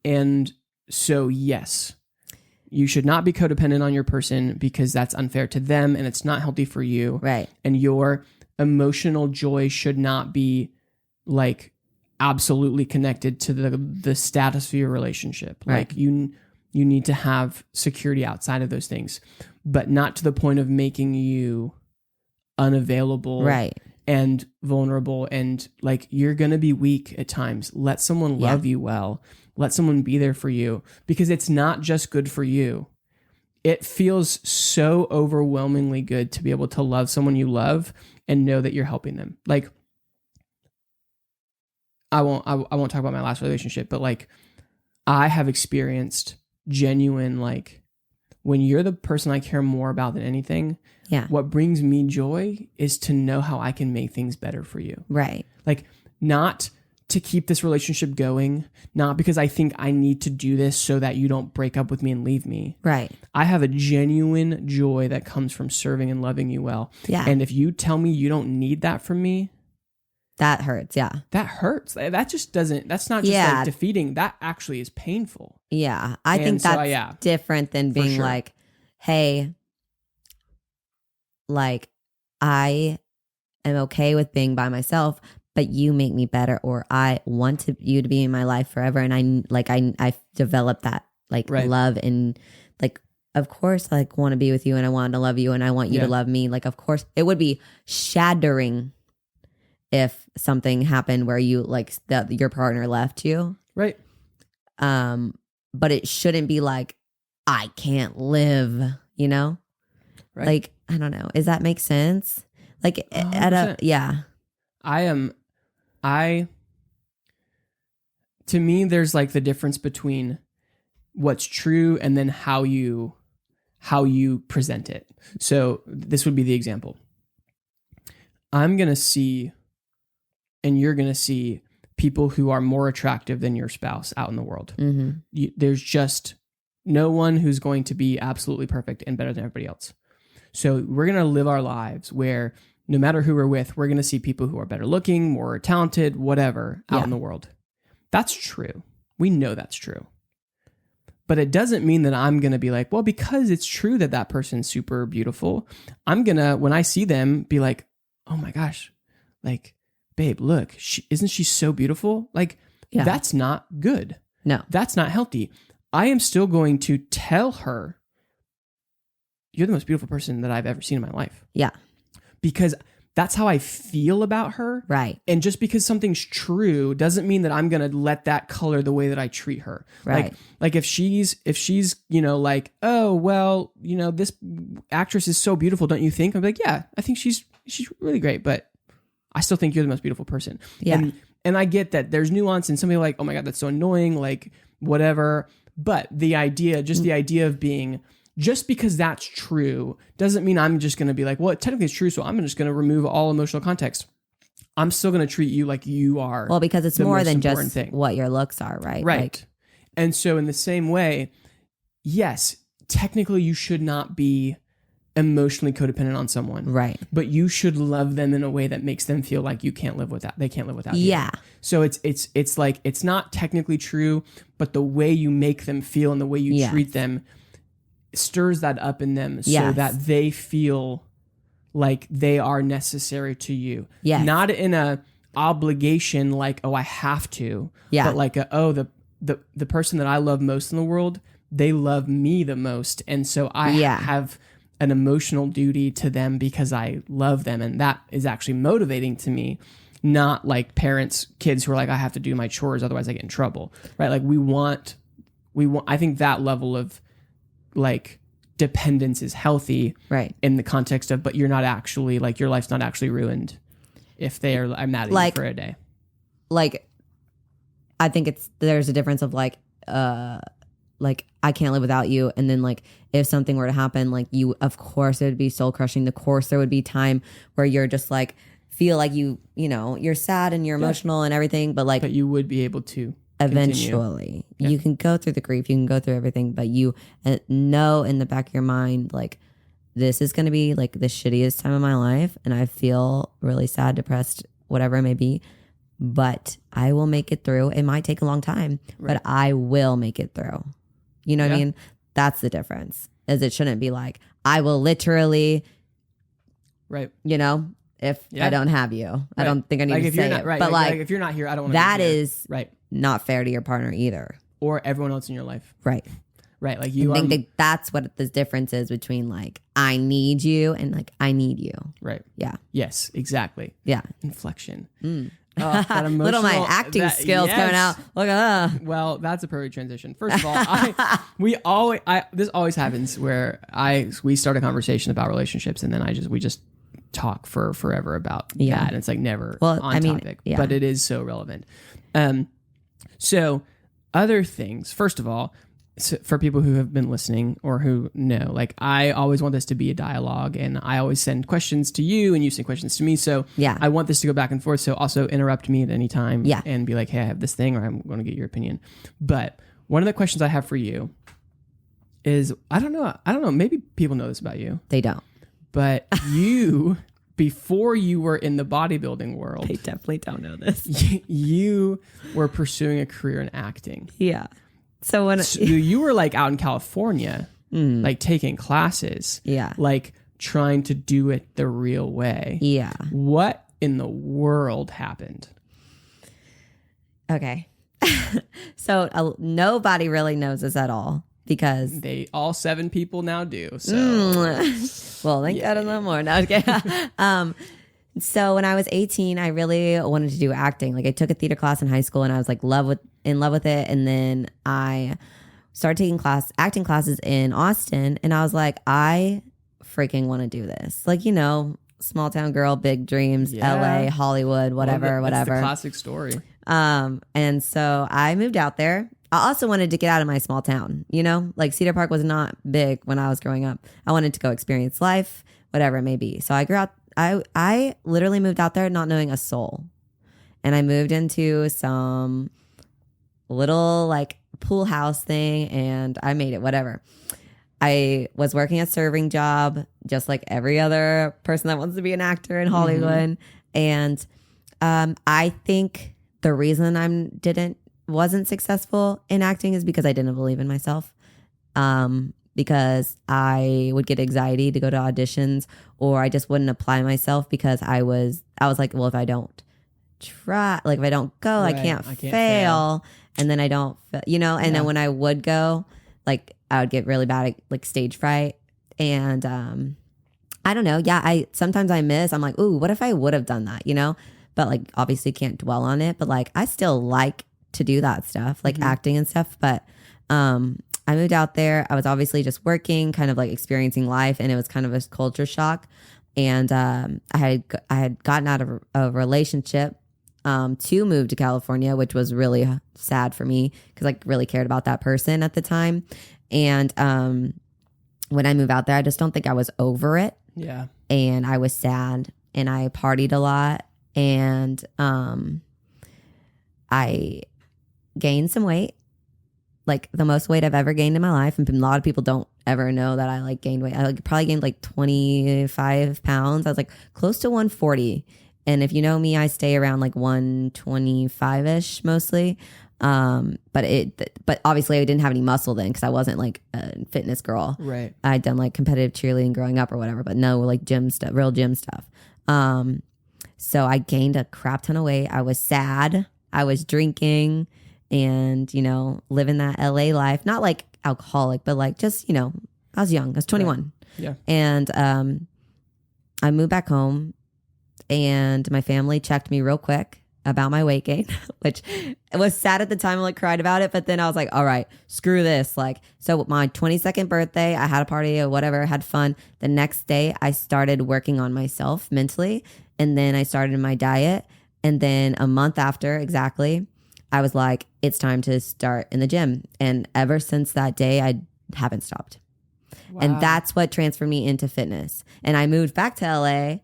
And so, yes, you should not be codependent on your person, because that's unfair to them and it's not healthy for you. Right. And your emotional joy should not be like absolutely connected to the status of your relationship. Right. Like you need to have security outside of those things, but not to the point of making you unavailable. Right. And vulnerable, and like, you're going to be weak at times. Let someone love you well. Let someone be there for you, because it's not just good for you. It feels so overwhelmingly good to be able to love someone you love and know that you're helping them. Like, I won't talk about my last relationship, but like, I have experienced genuine, like, when you're the person I care more about than anything, what brings me joy is to know how I can make things better for you. Right. Like, not to keep this relationship going, not because I think I need to do this so that you don't break up with me and leave me. Right. I have a genuine joy that comes from serving and loving you well. Yeah. And if you tell me you don't need that from me, that hurts. Yeah. That hurts. That just doesn't, that's not just like defeating. That actually is painful. Yeah. I think that's different than being like, hey, like, I am okay with being by myself, but you make me better, or I want you to be in my life forever. And I've developed that like love, and like, of course, like, want to be with you, and I want to love you, and I want you to love me. Like, of course, it would be shattering if something happened where you like that your partner left you. Right. But it shouldn't be like, I can't live, you know? Right. Like, I don't know. Does that make sense? Like, 100%. To me, there's like the difference between what's true and then how you present it. So this would be the example. I'm going to see, and you're going to see, people who are more attractive than your spouse out in the world. Mm-hmm. There's just no one who's going to be absolutely perfect and better than everybody else. So we're going to live our lives where no matter who we're with, we're going to see people who are better looking, more talented, whatever, out in the world. That's true. We know that's true. But it doesn't mean that I'm going to be like, well, because it's true that that person's super beautiful, I'm going to, when I see them, be like, oh my gosh, like, babe, look, isn't she so beautiful? Like, that's not good. No. That's not healthy. I am still going to tell her, you're the most beautiful person that I've ever seen in my life. Yeah. Because that's how I feel about her. Right. And just because something's true doesn't mean that I'm going to let that color the way that I treat her. Right. Like if she's, like, oh, well, this actress is so beautiful, don't you think? I'm like, yeah, I think she's really great, but I still think you're the most beautiful person. Yeah. And I get that there's nuance and somebody like, oh my God, that's so annoying, like whatever. But the idea of being, just because that's true doesn't mean I'm just going to be like, well, technically it's true, so I'm just going to remove all emotional context. I'm still going to treat you like you are. Well, because it's more than just what your looks are, right? Right. Like, and so in the same way, yes, technically you should not be emotionally codependent on someone. Right. But you should love them in a way that makes them feel like they can't live without you. Yeah. So it's like, it's not technically true, but the way you make them feel and the way you treat them stirs that up in them so that they feel like they are necessary to you. Yes. Not in a obligation like, oh, I have to. Yeah. But like, the person that I love most in the world, they love me the most. And so I have an emotional duty to them because I love them. And that is actually motivating to me. Not like kids who are like, I have to do my chores, otherwise I get in trouble. Right? Like we want, I think that level of like dependence is healthy, right? In the context of, but you're not actually like, your life's not actually ruined if I'm mad at you for a day. Like, I think there's a difference of like I can't live without you. And then like, if something were to happen, like of course it would be soul crushing. Of course there would be time where you're just like, feel like you're sad and you're emotional and everything. But like, but you would be able to eventually. You can go through the grief, you can go through everything, but you know in the back of your mind, like, this is going to be like the shittiest time of my life. And I feel really sad, depressed, whatever it may be. But I will make it through. It might take a long time, but I will make it through. You know what I mean? That's the difference. Is it shouldn't be like, I will literally, you know, if I don't have you. I don't think I need to say it. But like, if you're not here, I don't want to. That is not fair to your partner either. Or everyone else in your life. Right. Right. Like you I think that's what the difference is between like, I need you and like, I need you. Right. Yeah. Yes, exactly. Yeah. Inflection. That little my acting skills coming out. Look at that. Well, that's a perfect transition. First of all, this always happens where we start a conversation about relationships and then we just talk for forever about that. And it's like never on topic, but it is so relevant. So other things, first of all, so for people who have been listening or who know, like I always want this to be a dialogue and I always send questions to you and you send questions to me. So I want this to go back and forth. So also interrupt me at any time and be like, hey, I have this thing or I'm going to get your opinion. But one of the questions I have for you is, I don't know, maybe people know this about you. They don't. But you, before you were in the bodybuilding world. They definitely don't know this. You were pursuing a career in acting. Yeah. So when you were like out in California, like taking classes, like trying to do it the real way. Yeah. What in the world happened? Okay. So nobody really knows this at all because all 7 people now do. So, well, thank God no more. No, okay. So when I was 18, I really wanted to do acting. Like I took a theater class in high school and I was like in love with it. And then I started taking acting classes in Austin. And I was like, I freaking want to do this. Like, you know, small town girl, big dreams, LA, Hollywood, whatever. That's the classic story. And so I moved out there. I also wanted to get out of my small town, you know, like Cedar Park was not big when I was growing up. I wanted to go experience life, whatever it may be. So I grew out. I literally moved out there not knowing a soul. And I moved into some little like pool house thing and I made it, whatever. I was working a serving job just like every other person that wants to be an actor in Hollywood. And I think the reason I wasn't successful in acting is because I didn't believe in myself. Because I would get anxiety to go to auditions or I just wouldn't apply myself because I was like, well, if I don't try, like if I don't go, I can't fail. And then I don't, you know, and then when I would go, like I would get really bad, like stage fright. And I don't know. Yeah. Sometimes I miss, I'm like, ooh, what if I would have done that, you know? But like, obviously can't dwell on it, but like, I still like to do that stuff, like acting and stuff. But, I moved out there. I was obviously just working, kind of like experiencing life, and it was kind of a culture shock. And I had gotten out of a relationship to move to California, which was really sad for me because I really cared about that person at the time. And when I moved out there, I just don't think I was over it. Yeah. And I was sad, and I partied a lot, and I gained some weight. Like the most weight I've ever gained in my life. And a lot of people don't ever know that I like gained weight. I probably gained like 25 pounds. I was like close to 140. And if you know me, I stay around like 125-ish mostly. But obviously I didn't have any muscle then because I wasn't like a fitness girl. Right. I'd done like competitive cheerleading growing up or whatever, but no like gym stuff, real gym stuff. So I gained a crap ton of weight. I was sad. I was drinking. And, you know, living that LA life, not like alcoholic, but like just, you know, I was young. I was 21. Right. Yeah. And I moved back home and my family checked me real quick about my weight gain, which it was sad at the time. I like cried about it. But then I was like, all right, screw this. Like, so my 22nd birthday, I had a party or whatever, had fun. The next day I started working on myself mentally. And then I started my diet. And then a month after exactly, I was like, it's time to start in the gym. And ever since that day, I haven't stopped. Wow. And that's what transferred me into fitness. And I moved back to LA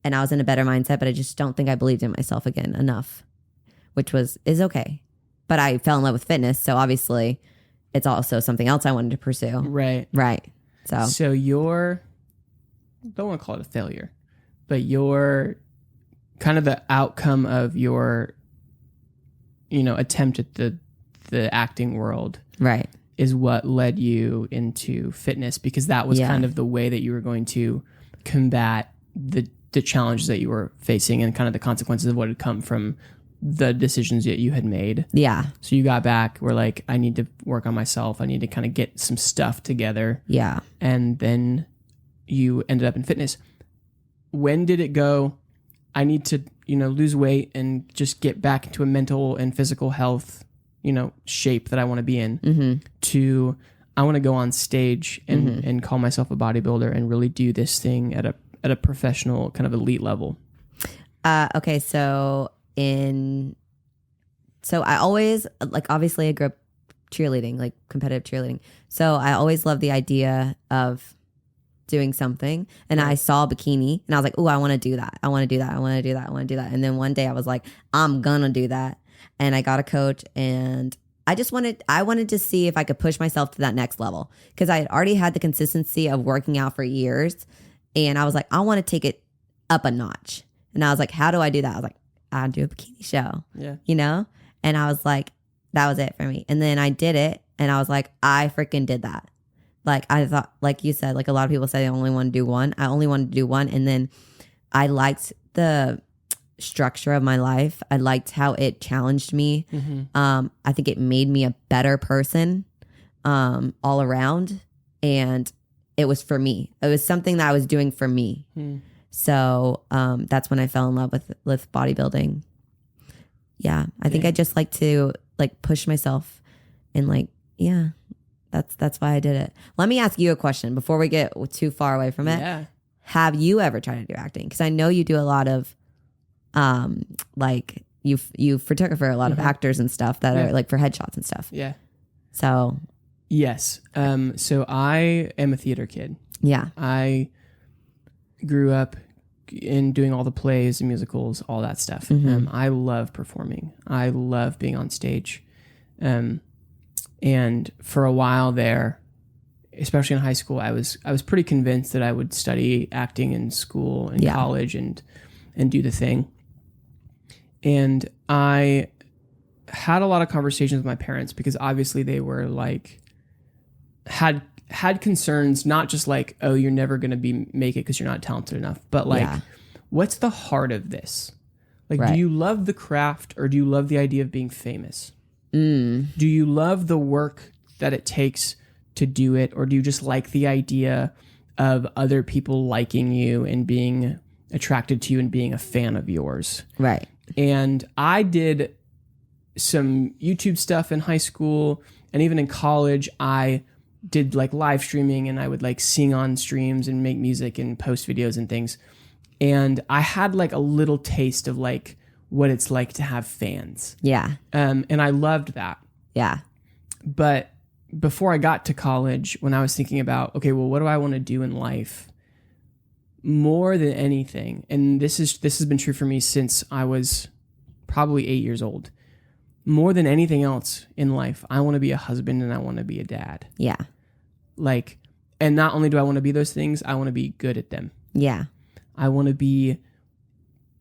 and I was in a better mindset, but I just don't think I believed in myself again enough, which is okay. but I fell in love with fitness. So obviously it's also something else I wanted to pursue. Right. So you're, don't want to call it a failure, but you're kind of the outcome of your, attempt at the acting world. Right. Is what led you into fitness, because that was kind of the way that you were going to combat the challenges that you were facing and kind of the consequences of what had come from the decisions that you had made. Yeah. So you got back, we're like, I need to work on myself. I need to kind of get some stuff together. Yeah. And then you ended up in fitness. When did it go, I need to, lose weight and just get back into a mental and physical health shape that I want to be in, to I want to go on stage and call myself a bodybuilder and really do this thing at a professional kind of elite level? Okay. So I always, obviously I grew up cheerleading, like competitive cheerleading. So I always loved the idea of doing something, and I saw bikini and I was like, oh, I want to do that. I want to do that. I want to do that. I want to do that. And then one day I was like, I'm gonna do that. And I got a coach, and I wanted to see if I could push myself to that next level, because I had already had the consistency of working out for years. And I was like, I want to take it up a notch. And I was like, how do I do that? I was like, I'll do a bikini show, And I was like, that was it for me. And then I did it, and I was like, I freaking did that. Like, I thought, like you said, like a lot of people say they only want to do one. I only wanted to do one. And then I liked the structure of my life. I liked how it challenged me. I think it made me a better person all around. And it was for me. It was something that I was doing for me. So that's when I fell in love with bodybuilding. Yeah. I think I just like to push myself and that's why I did it. Let me ask you a question before we get too far away from it. Yeah. Have you ever tried to do acting? Because I know you do a lot of you photographer a lot of actors and stuff that are like for headshots and stuff. Yeah. So yes. So I am a theater kid. Yeah. I grew up in doing all the plays and musicals, all that stuff. I love performing. I love being on stage. And for a while there, especially in high school, I was pretty convinced that I would study acting in school and college and do the thing. And I had a lot of conversations with my parents, because obviously they were like, had concerns, not just like, oh, you're never going to make it because you're not talented enough, but like, what's the heart of this? Like, do you love the craft, or do you love the idea of being famous? Do you love the work that it takes to do it, or do you just like the idea of other people liking you and being attracted to you and being a fan of yours? Right. And I did some YouTube stuff in high school, and even in college, I did like live streaming, and I would like sing on streams and make music and post videos and things. And I had like a little taste of like what it's like to have fans. Yeah. And I loved that. Yeah. But before I got to college, when I was thinking about, okay, well, what do I want to do in life? More than anything, and this has been true for me since I was probably 8 years old. More than anything else in life, I want to be a husband and I want to be a dad. Yeah. Like, and not only do I want to be those things, I want to be good at them. Yeah. I want to be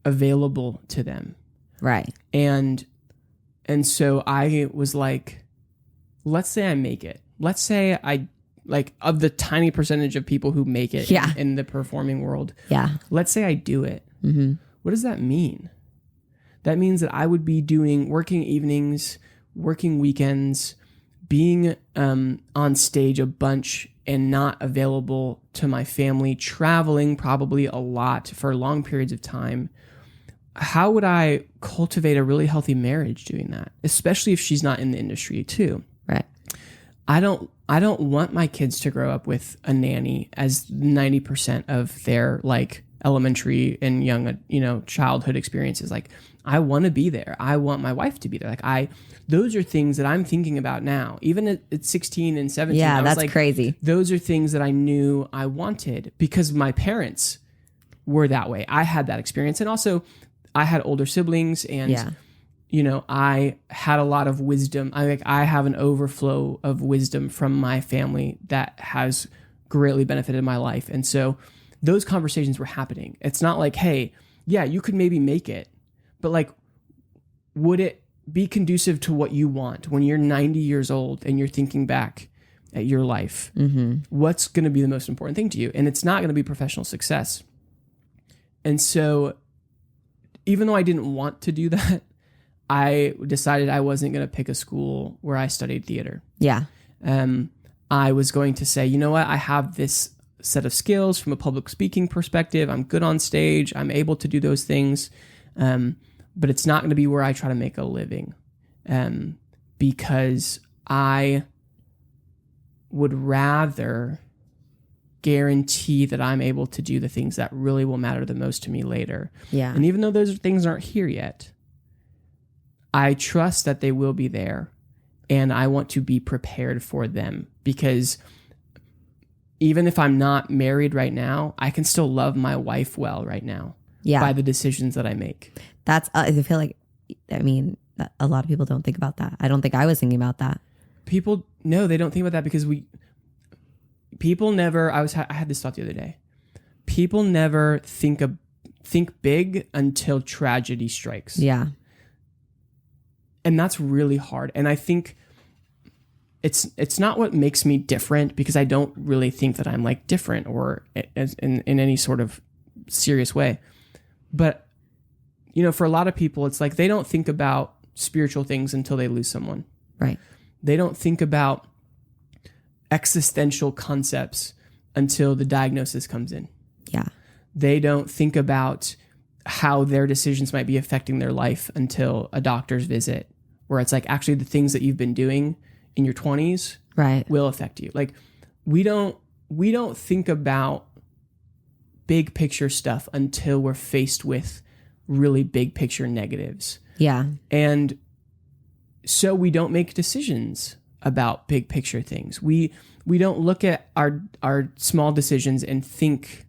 available to them. Right. And so I was like, let's say I make it. Let's say I, like, of the tiny percentage of people who make it in the performing world. Yeah. Let's say I do it. Mm-hmm. What does that mean? That means that I would be working evenings, working weekends, being on stage a bunch and not available to my family, traveling probably a lot for long periods of time. How would I cultivate a really healthy marriage doing that? Especially if she's not in the industry too. Right. I don't want my kids to grow up with a nanny as 90% of their like elementary and young, childhood experiences. Like, I want to be there. I want my wife to be there. Like, those are things that I'm thinking about now. Even at 16 and 17. Yeah, that's like, crazy. Those are things that I knew I wanted because my parents were that way. I had that experience. And also I had older siblings and I had a lot of wisdom. I have an overflow of wisdom from my family that has greatly benefited my life. And so those conversations were happening. It's not like, hey, yeah, you could maybe make it, but like, would it be conducive to what you want when you're 90 years old and you're thinking back at your life? Mm-hmm. What's going to be the most important thing to you? And it's not going to be professional success. And so even though I didn't want to do that, I decided I wasn't going to pick a school where I studied theater. Yeah. I was going to say, you know what? I have this set of skills from a public speaking perspective. I'm good on stage. I'm able to do those things. But it's not going to be where I try to make a living. Because I would rather guarantee that I'm able to do the things that really will matter the most to me later. Yeah. And even though those things aren't here yet, I trust that they will be there, and I want to be prepared for them, because even if I'm not married right now, I can still love my wife well right now by the decisions that I make. That's, I feel like, a lot of people don't think about that. I don't think I was thinking about that. People, no, they don't think about that because I had this thought the other day. People never think big until tragedy strikes. Yeah. And that's really hard. And I think it's not what makes me different, because I don't really think that I'm like different or in any sort of serious way. But, for a lot of people, it's like they don't think about spiritual things until they lose someone. Right. They don't think about existential concepts until the diagnosis comes in. Yeah. They don't think about how their decisions might be affecting their life until a doctor's visit, where it's like, actually the things that you've been doing in your 20s will affect you. Like we don't think about big picture stuff until we're faced with really big picture negatives. Yeah. And so we don't make decisions about big picture things. We don't look at our small decisions and think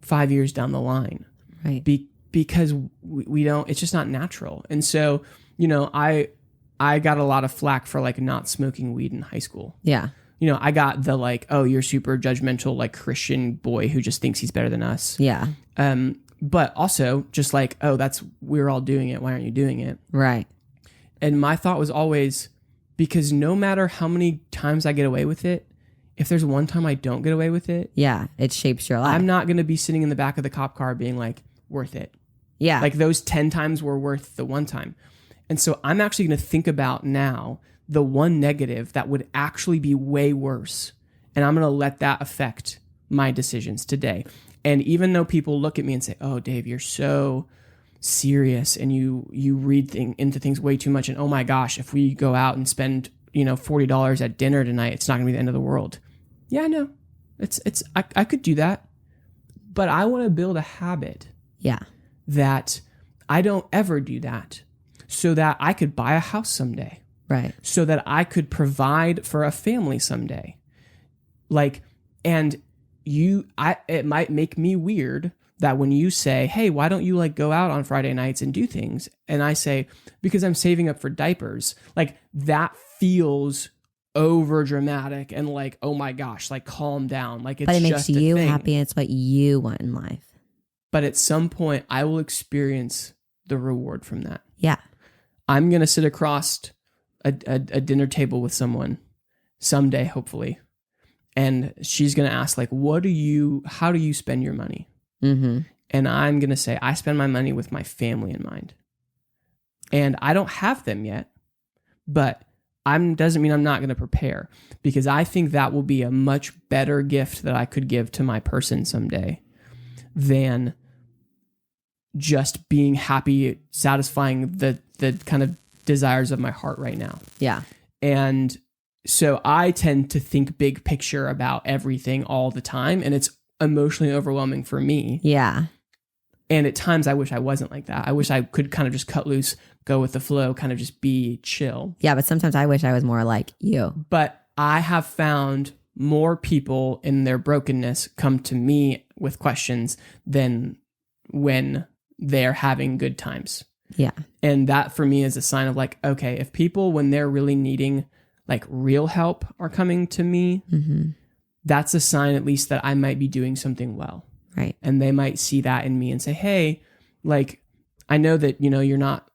5 years down the line. Right. Because we don't, it's just not natural. And so, I got a lot of flack for like not smoking weed in high school. Yeah. I got the like, oh, you're super judgmental, like Christian boy who just thinks he's better than us. Yeah. But also just like, oh, we're all doing it. Why aren't you doing it? Right. And my thought was always, because no matter how many times I get away with it, if there's one time I don't get away with it, it shapes your life. I'm not going to be sitting in the back of the cop car being like, worth it. Yeah. Like those 10 times were worth the one time. And so I'm actually going to think about now the one negative that would actually be way worse. And I'm going to let that affect my decisions today. And even though people look at me and say, oh, Dave, you're so serious and you read into things way too much. And oh my gosh, if we go out and spend, $40 at dinner tonight, it's not going to be the end of the world. Yeah, I know. I could do that. But I want to build a habit. Yeah. That I don't ever do that, so that I could buy a house someday. Right. So that I could provide for a family someday. Like, and it might make me weird that when you say, hey, why don't you like go out on Friday nights and do things? And I say, because I'm saving up for diapers. Like that feels over dramatic and like, oh my gosh, like calm down. Like but it makes you happy. It's what you want in life. But at some point I will experience the reward from that. Yeah. I'm going to sit across a dinner table with someone someday, hopefully. And she's going to ask like, how do you spend your money? Mm-hmm. And I'm going to say, I spend my money with my family in mind. And I don't have them yet, but doesn't mean I'm not going to prepare, because I think that will be a much better gift that I could give to my person someday than just being happy, satisfying the kind of desires of my heart right now. Yeah. And so I tend to think big picture about everything all the time, and it's emotionally overwhelming for me. Yeah. And at times I wish I wasn't like that. I wish I could kind of just cut loose, go with the flow, kind of just be chill. Yeah, but sometimes I wish I was more like you. But I have found more people in their brokenness come to me with questions than when they're having good times. Yeah. And that for me is a sign of like, okay, if people, when they're really needing like real help, are coming to me, that's a sign at least that I might be doing something well. Right. And they might see that in me and say, hey, like, I know that, you're not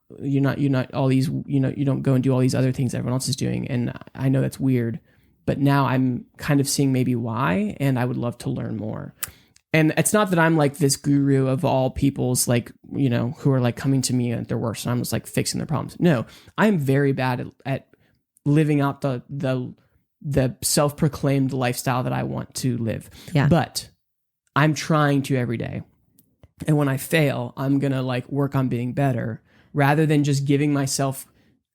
all these, you don't go and do all these other things everyone else is doing. And I know that's weird, but now I'm kind of seeing maybe why, and I would love to learn more. And it's not that I'm like this guru of all people's like, who are like coming to me at their worst and I'm just like fixing their problems. No, I'm very bad at living out the self-proclaimed lifestyle that I want to live. Yeah. But I'm trying to every day. And when I fail, I'm going to like work on being better rather than just giving myself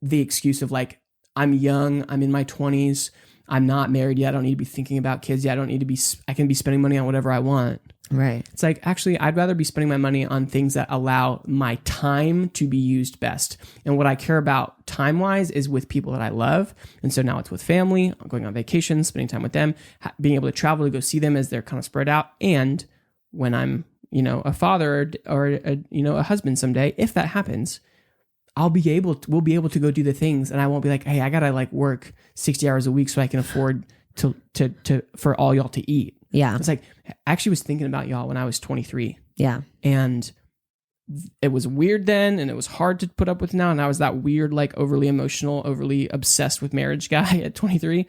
the excuse of like, I'm young, I'm in my 20s, I'm not married yet, I don't need to be thinking about kids yet, I can be spending money on whatever I want. Right. It's like, actually, I'd rather be spending my money on things that allow my time to be used best. And what I care about time-wise is with people that I love. And so now it's with family, going on vacations, spending time with them, being able to travel to go see them as they're kind of spread out. And when I'm, a father or a husband someday, if that happens, we'll be able to go do the things, and I won't be like, hey, I gotta like work 60 hours a week so I can afford to for all y'all to eat. Yeah. It's like, I actually was thinking about y'all when I was 23. Yeah. And it was weird then, and it was hard to put up with now. And I was that weird, like overly emotional, overly obsessed with marriage guy at 23.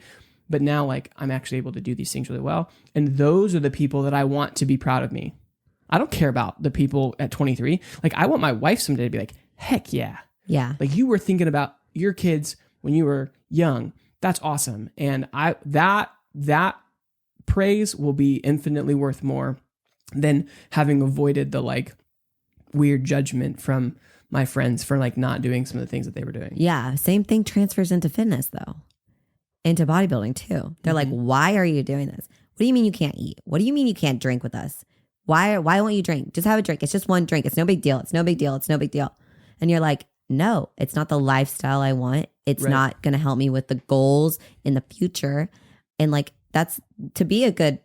But now like I'm actually able to do these things really well. And those are the people that I want to be proud of me. I don't care about the people at 23. Like I want my wife someday to be like, heck yeah. Yeah. Like you were thinking about your kids when you were young. That's awesome. And that praise will be infinitely worth more than having avoided the like weird judgment from my friends for like not doing some of the things that they were doing. Yeah. Same thing transfers into fitness though. Into bodybuilding too. They're like, why are you doing this? What do you mean you can't eat? What do you mean you can't drink with us? Why won't you drink? Just have a drink. It's just one drink. It's no big deal. It's no big deal. It's no big deal. And you're like, no, it's not the lifestyle I want. It's not going to help me with the goals in the future. And like, that's to be a good,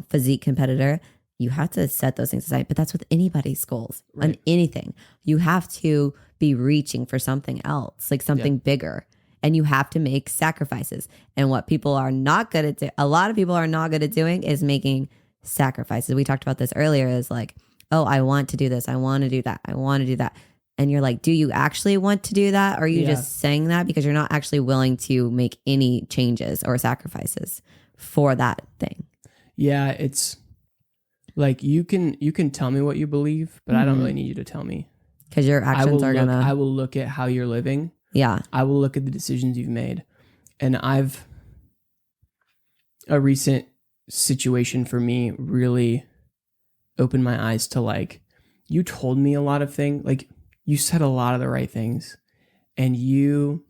physique competitor, you have to set those things aside. But that's with anybody's goals on anything. You have to be reaching for something else, like something bigger. And you have to make sacrifices. And what people are not good at a lot of people are not good at doing is making sacrifices. We talked about this earlier, is like, oh, I want to do this. I want to do that. I want to do that. And you're like, do you actually want to do that? Or are you just saying that because you're not actually willing to make any changes or sacrifices for that thing? Yeah, it's like you can tell me what you believe, but I don't really need you to tell me. Because your actions I will look at how you're living. Yeah. I will look at the decisions you've made. And a recent situation for me really opened my eyes to like, you told me a lot of things, like you said a lot of the right things, and you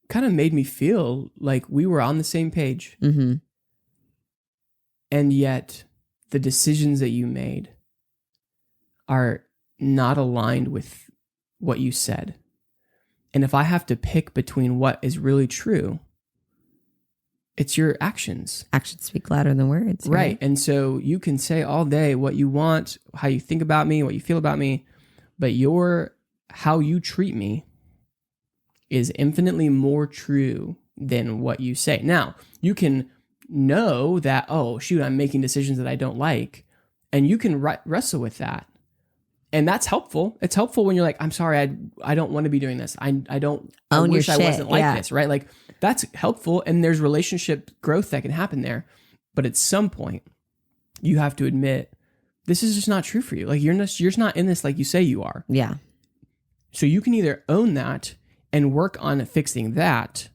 kind of made me feel like we were on the same page. Mm-hmm. And yet the decisions that you made are not aligned with what you said. And if I have to pick between what is really true, it's your actions. Actions speak louder than words. Right. And so you can say all day what you want, how you think about me, what you feel about me, but how you treat me is infinitely more true than what you say. Now, you can know that, oh, shoot, I'm making decisions that I don't like, and you can wrestle with that. And that's helpful. It's helpful when you're like, I'm sorry, I don't want to be doing this. I wish I wasn't like this, right? Like that's helpful. And there's relationship growth that can happen there. But at some point, you have to admit, this is just not true for you. Like you're just not in this like you say you are. Yeah. So you can either own that and work on fixing that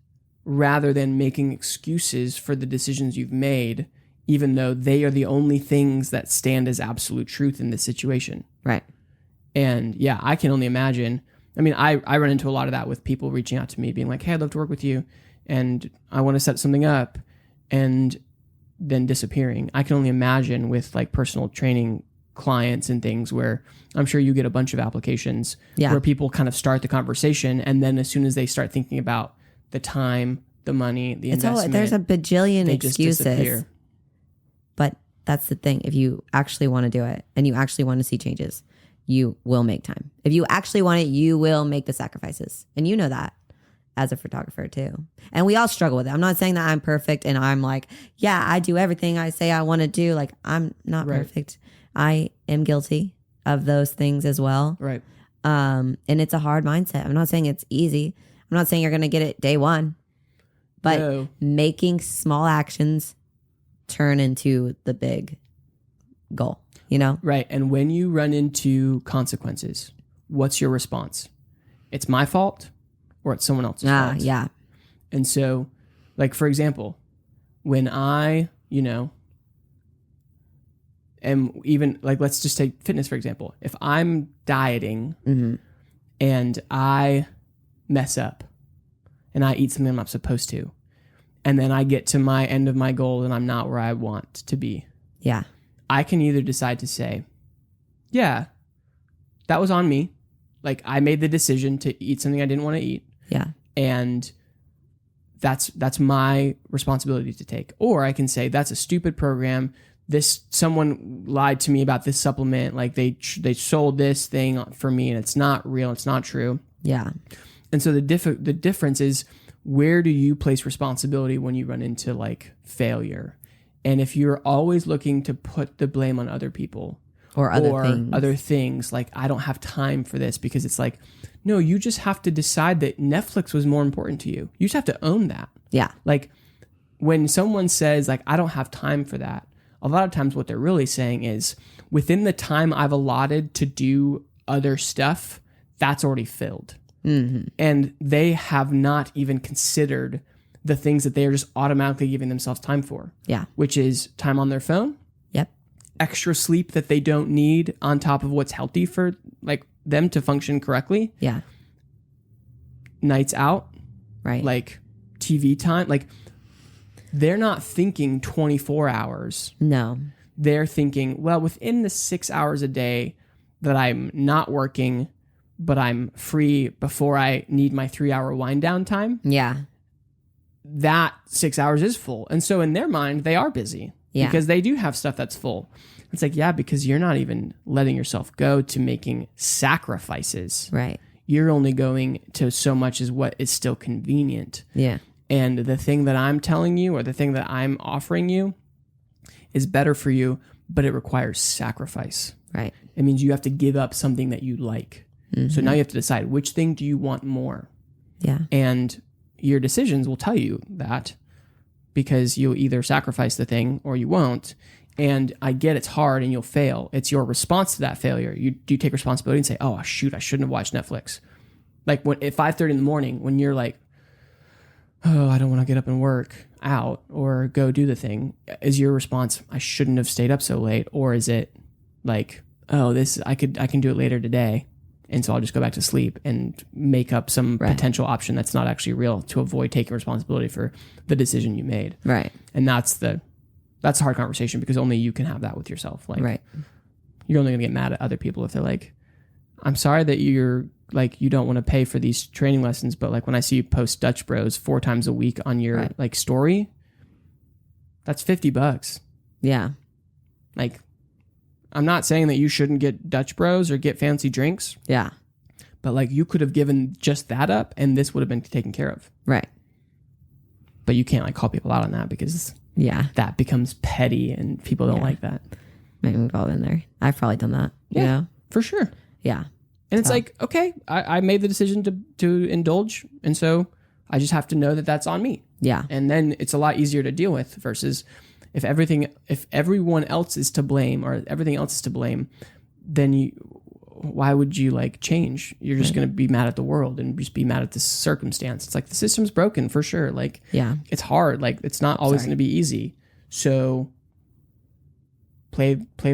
rather than making excuses for the decisions you've made, even though they are the only things that stand as absolute truth in this situation. Right. And yeah, I can only imagine. I mean, I run into a lot of that with people reaching out to me being like, hey, I'd love to work with you and I want to set something up, and then disappearing. I can only imagine with like personal training clients and things where I'm sure you get a bunch of applications where people kind of start the conversation, and then as soon as they start thinking about the time, the money, the investment, there's a bajillion excuses. Just disappear. But that's the thing. If you actually want to do it and you actually want to see changes, you will make time. If you actually want it, you will make the sacrifices. And you know that as a photographer too. And we all struggle with it. I'm not saying that I'm perfect and I'm like, yeah, I do everything I say I want to do. Like, I'm not perfect. I am guilty of those things as well. Right. And it's a hard mindset. I'm not saying it's easy. I'm not saying you're going to get it day one, but making small actions turn into the big goal, you know? Right. And when you run into consequences, what's your response? It's my fault or it's someone else's fault. Yeah. And so, like, for example, when I, and even like, let's just take fitness, for example. If I'm dieting and I mess up and I eat something I'm not supposed to, and then I get to my end of my goal and I'm not where I want to be. Yeah. I can either decide to say, yeah, that was on me. Like, I made the decision to eat something I didn't want to eat. Yeah. And that's my responsibility to take. Or I can say, that's a stupid program. Someone lied to me about this supplement. Like, they sold this thing for me and it's not real. It's not true. Yeah. And so the difference is, where do you place responsibility when you run into like failure? And if you're always looking to put the blame on other people or other things, like, I don't have time for this, because it's like, no, you just have to decide that Netflix was more important to you. You just have to own that. Yeah. Like, when someone says like, I don't have time for that, a lot of times what they're really saying is, within the time I've allotted to do other stuff, that's already filled. Mm-hmm. And they have not even considered the things that they are just automatically giving themselves time for. Yeah. Which is time on their phone. Yep. Extra sleep that they don't need on top of what's healthy for like them to function correctly. Yeah. Nights out. Right. Like TV time. Like, they're not thinking 24 hours. No. They're thinking, well, within the 6 hours a day that I'm not working, but I'm free before I need my 3-hour wind down time. Yeah. That 6 hours is full. And so in their mind, they are busy because they do have stuff that's full. It's like, yeah, because you're not even letting yourself go to making sacrifices. Right. You're only going to so much as what is still convenient. Yeah. And the thing that I'm telling you, or the thing that I'm offering you, is better for you, but it requires sacrifice. Right. It means you have to give up something that you like. Mm-hmm. So now you have to decide, which thing do you want more? Yeah. And your decisions will tell you that, because you'll either sacrifice the thing or you won't. And I get it's hard and you'll fail. It's your response to that failure. You take responsibility and say, oh, shoot, I shouldn't have watched Netflix. Like, at 5:30 in the morning, when you're like, oh, I don't want to get up and work out or go do the thing, is your response, I shouldn't have stayed up so late? Or is it like, oh, I can do it later today, and so I'll just go back to sleep and make up some potential option that's not actually real to avoid taking responsibility for the decision you made. Right. And that's a hard conversation, because only you can have that with yourself. Like, you're only going to get mad at other people if they're like, I'm sorry that you're like, you don't want to pay for these training lessons, but like, when I see you post Dutch Bros 4 times a week on your like story, that's $50. Yeah. Like, I'm not saying that you shouldn't get Dutch Bros or get fancy drinks. Yeah. But like, you could have given just that up and this would have been taken care of. Right. But you can't like call people out on that, because that becomes petty and people don't like that. We've all been there. I've probably done that. Yeah, you know? For sure. Yeah. And it's like, okay, I made the decision to indulge. And so I just have to know that that's on me. Yeah. And then it's a lot easier to deal with, versus if everyone else is to blame, or everything else is to blame, then why would you like change? You're just going to be mad at the world and just be mad at this circumstance. It's like, the system's broken for sure. Like, it's hard. Like, it's not always going to be easy. So play by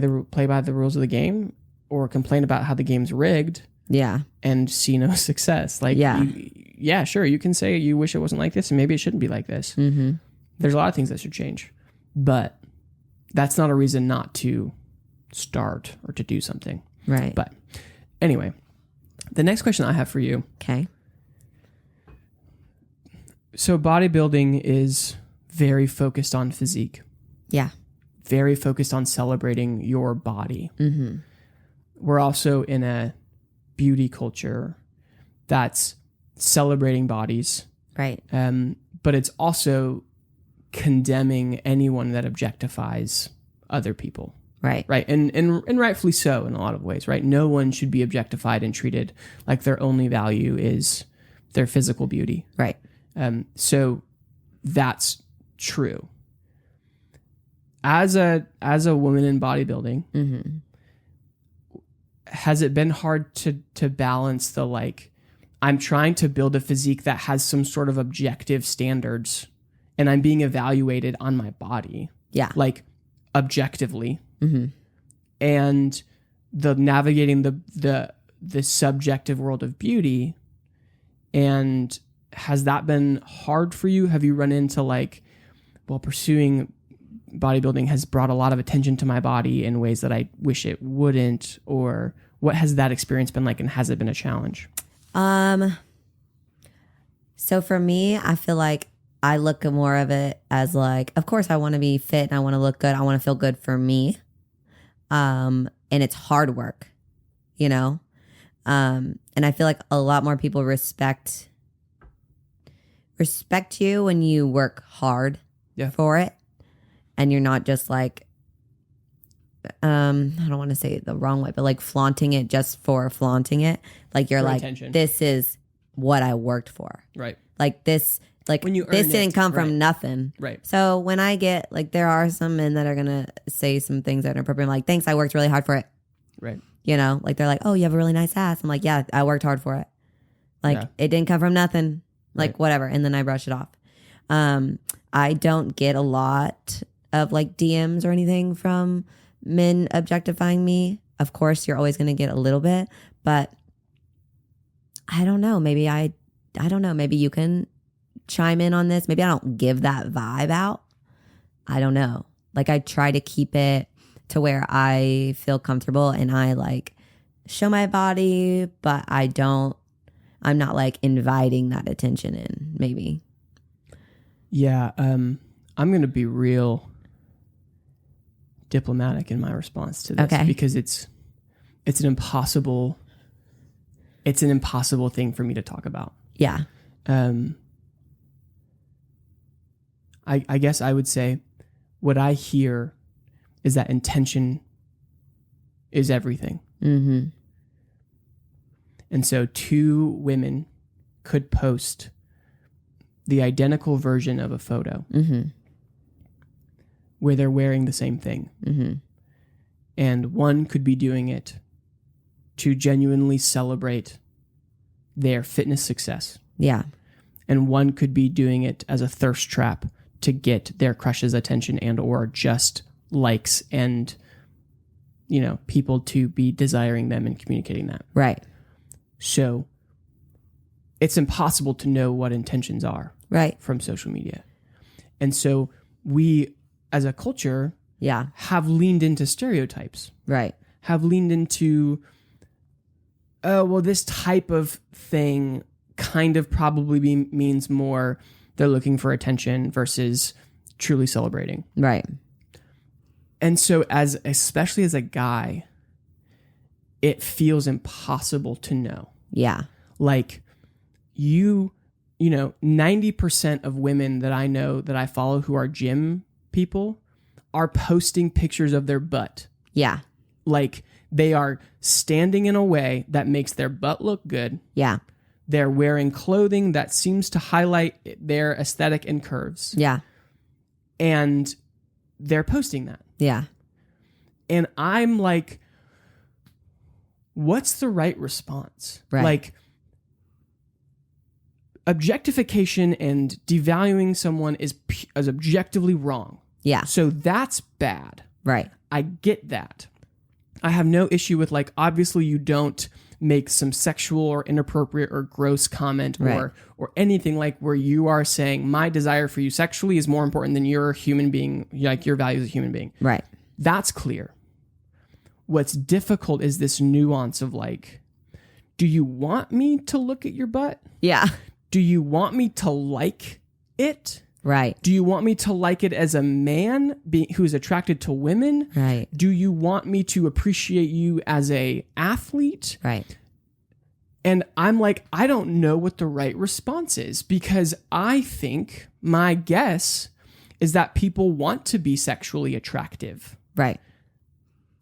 the rules of the game, or complain about how the game's rigged. Yeah. And see no success. Like, sure, you can say you wish it wasn't like this, and maybe it shouldn't be like this. Mm-hmm. There's a lot of things that should change, but that's not a reason not to start or to do something. Right. But anyway, the next question I have for you. Okay. So bodybuilding is very focused on physique. Yeah. Very focused on celebrating your body. Mm-hmm. we're also in a beauty culture that's celebrating bodies. Right. But it's also condemning anyone that objectifies other people. Right. Right. And rightfully so in a lot of ways, right? No one should be objectified and treated like their only value is their physical beauty. Right. So that's true. As a woman in bodybuilding, mm-hmm. has it been hard to balance the like, I'm trying to build a physique that has some sort of objective standards and I'm being evaluated on my body. Yeah. Like objectively. Mm-hmm. And the navigating the subjective world of beauty. And has that been hard for you? Have you run into like, well, pursuing bodybuilding has brought a lot of attention to my body in ways that I wish it wouldn't? Or what has that experience been like, and has it been a challenge? So for me, I feel like I look at more of it as like, of course I want to be fit and I want to look good. I want to feel good for me. And it's hard work, you know? And I feel like a lot more people respect you when you work hard for it. And you're not just like, I don't want to say it the wrong way, but like flaunting it just for flaunting it. Like you're for like, attention. This is what I worked for. Right. Like this, like when you this didn't come from nothing. Right. So when I get like, there are some men that are going to say some things that are appropriate. I'm like, thanks, I worked really hard for it. Right. You know, like they're like, oh, you have a really nice ass. I'm like, yeah, I worked hard for it. Like it didn't come from nothing. Like whatever. And then I brush it off. I don't get a lot of like DMs or anything from men objectifying me. Of course, you're always going to get a little bit, but I don't know. Maybe I don't know. Maybe you can chime in on this. Maybe I don't give that vibe out. I don't know. Like I try to keep it to where I feel comfortable and I like show my body, but I'm not like inviting that attention in, maybe. Yeah. I'm going to be real diplomatic in my response to this because it's an impossible thing for me to talk about. Yeah. I guess I would say what I hear is that intention is everything. Mm-hmm. And so two women could post the identical version of a photo mm-hmm. where they're wearing the same thing. Mm-hmm. And one could be doing it to genuinely celebrate their fitness success. Yeah. And one could be doing it as a thirst trap to get their crush's attention and or just likes and, you know, people to be desiring them and communicating that. Right. So it's impossible to know what intentions are from social media. And so we, as a culture, have leaned into stereotypes. Right. Have leaned into, oh, well, this type of thing kind of probably means more they're looking for attention versus truly celebrating. Right. And so especially as a guy, it feels impossible to know. Yeah. Like you know, 90% of women that I know that I follow who are gym people are posting pictures of their butt. Yeah. Like they are standing in a way that makes their butt look good. Yeah. They're wearing clothing that seems to highlight their aesthetic and curves. Yeah. And they're posting that. Yeah. And I'm like, what's the right response? Right. Like, objectification and devaluing someone is objectively wrong. Yeah. So that's bad. Right. I get that. I have no issue with like, obviously you don't make some sexual or inappropriate or gross comment or anything like where you are saying my desire for you sexually is more important than your human being, like your value as a human being. Right. That's clear. What's difficult is this nuance of like, do you want me to look at your butt? Yeah. Do you want me to like it? Right. Do you want me to like it as a man who's attracted to women? Right. Do you want me to appreciate you as a athlete? Right. And I'm like, I don't know what the right response is, because I think my guess is that people want to be sexually attractive. Right.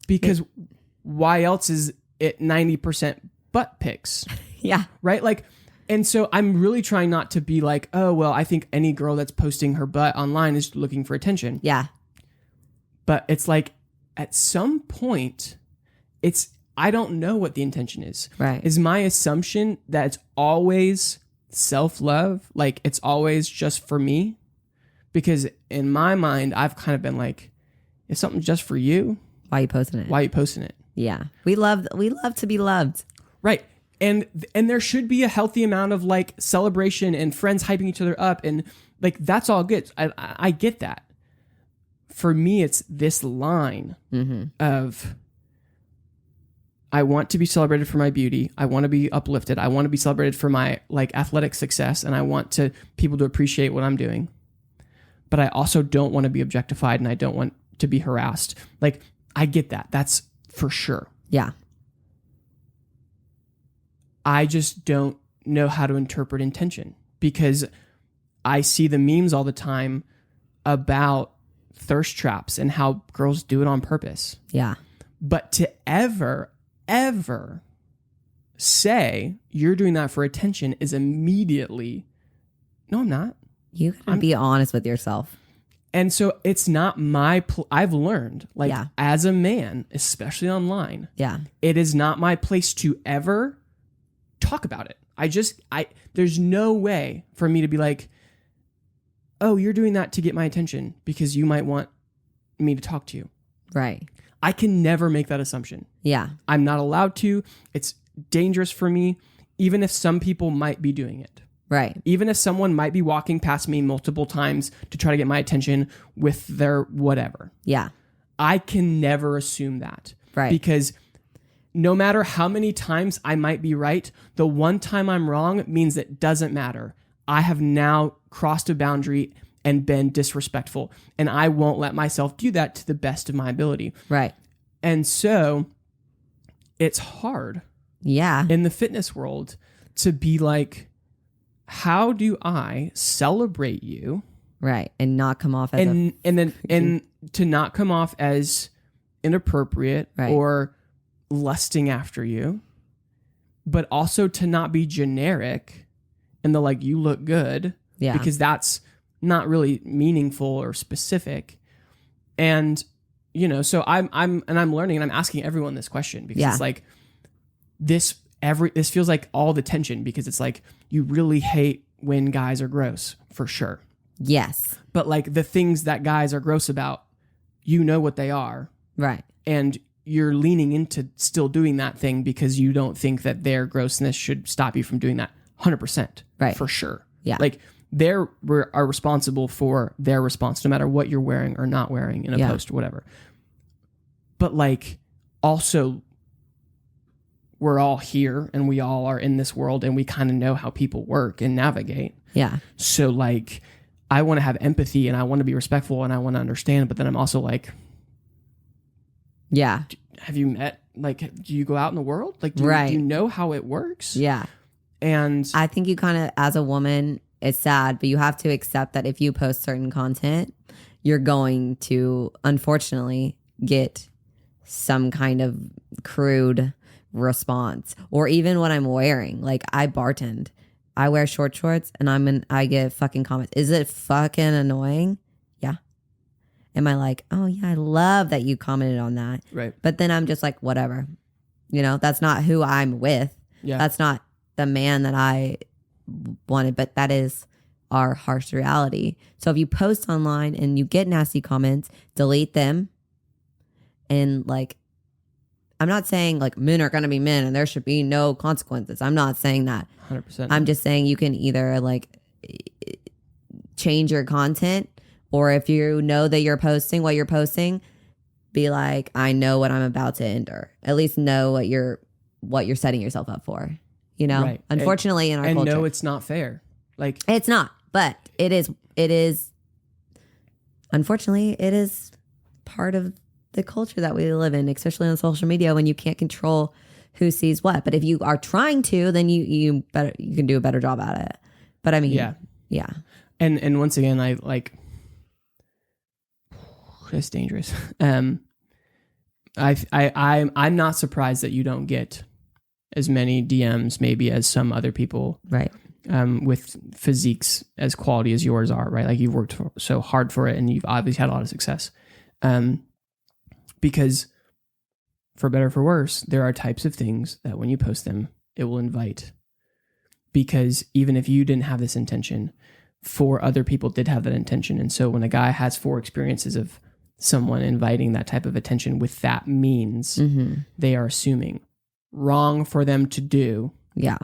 Because why else is it 90% butt pics? Yeah. Right? Like, and so I'm really trying not to be like, oh, well, I think any girl that's posting her butt online is looking for attention. Yeah. But it's like, at some point, I don't know what the intention is. Right. Is my assumption that it's always self-love? Like, it's always just for me? Because in my mind, I've kind of been like, if something's just for you, why are you posting it? Why are you posting it? Yeah. We love to be loved. Right. And there should be a healthy amount of like celebration and friends hyping each other up, and like that's all good. I get that. For me, it's this line of, I want to be celebrated for my beauty. I want to be uplifted. I want to be celebrated for my like athletic success, and I want people to appreciate what I'm doing. But I also don't want to be objectified, and I don't want to be harassed. Like, I get that. That's for sure. Yeah. I just don't know how to interpret intention, because I see the memes all the time about thirst traps and how girls do it on purpose. Yeah. But to ever say you're doing that for attention is immediately, no, I'm not. You gotta be honest with yourself. And so it's not I've learned, like, as a man, especially online, it is not my place to ever talk about it. There's no way for me to be like, oh, you're doing that to get my attention because you might want me to talk to you. Right. I can never make that assumption. Yeah. I'm not allowed to. It's dangerous for me, even if some people might be doing it. Right. Even if someone might be walking past me multiple times to try to get my attention with their whatever. Yeah. I can never assume that. Right. Because no matter how many times I might be right, the one time I'm wrong means it doesn't matter. I have now crossed a boundary and been disrespectful, and I won't let myself do that to the best of my ability. Right. And so it's hard. Yeah. In the fitness world to be like, how do I celebrate you? Right. And not come off as and to not come off as inappropriate or lusting after you, but also to not be generic and the like, you look good. Yeah. Because that's not really meaningful or specific. And, you know, so I'm learning, and I'm asking everyone this question, because it's like this feels like all the tension, because it's like, you really hate when guys are gross, for sure. Yes. But like the things that guys are gross about, you know what they are. Right. And you're leaning into still doing that thing because you don't think that their grossness should stop you from doing that. 100%. Right. For sure. Yeah. Like they are responsible for their response, no matter what you're wearing or not wearing in a post or whatever. But like, also, we're all here and we all are in this world, and we kind of know how people work and navigate. Yeah. So like, I want to have empathy, and I want to be respectful, and I want to understand, but then I'm also like, yeah. Have you met, like, do you go out in the world? Like, do you know how it works? Yeah. And I think you kind of, as a woman, it's sad, but you have to accept that if you post certain content, you're going to, unfortunately, get some kind of crude response. Or even what I'm wearing. Like, I bartend. I wear short shorts, and I get fucking comments. Is it fucking annoying? Yeah. Am I like, oh yeah, I love that you commented on that. Right. But then I'm just like, whatever. You know, that's not who I'm with. Yeah. That's not the man that I wanted, but that is our harsh reality. So if you post online and you get nasty comments, delete them. And like, I'm not saying like men are going to be men and there should be no consequences. I'm not saying that. 100%. I'm just saying you can either like change your content, or if you know that you're posting what you're posting, be like, I know what I'm about to endure. At least know what you're setting yourself up for. You know, unfortunately, in our culture, no, it's not fair. Like, it's not, but it is unfortunately, it is part of the culture that we live in, especially on social media, when you can't control who sees what. But if you are trying to, then you can do a better job at it. But I mean, yeah. And once again, I like, it's dangerous. I'm not surprised that you don't get as many DMs maybe as some other people, right? With physiques as quality as yours are, right? Like you've worked so hard for it, and you've obviously had a lot of success. Because for better or for worse, there are types of things that when you post them, it will invite. Because even if you didn't have this intention, 4 other people did have that intention. And so when a guy has 4 experiences of someone inviting that type of attention with that means, they are assuming wrong for them to do. Yeah.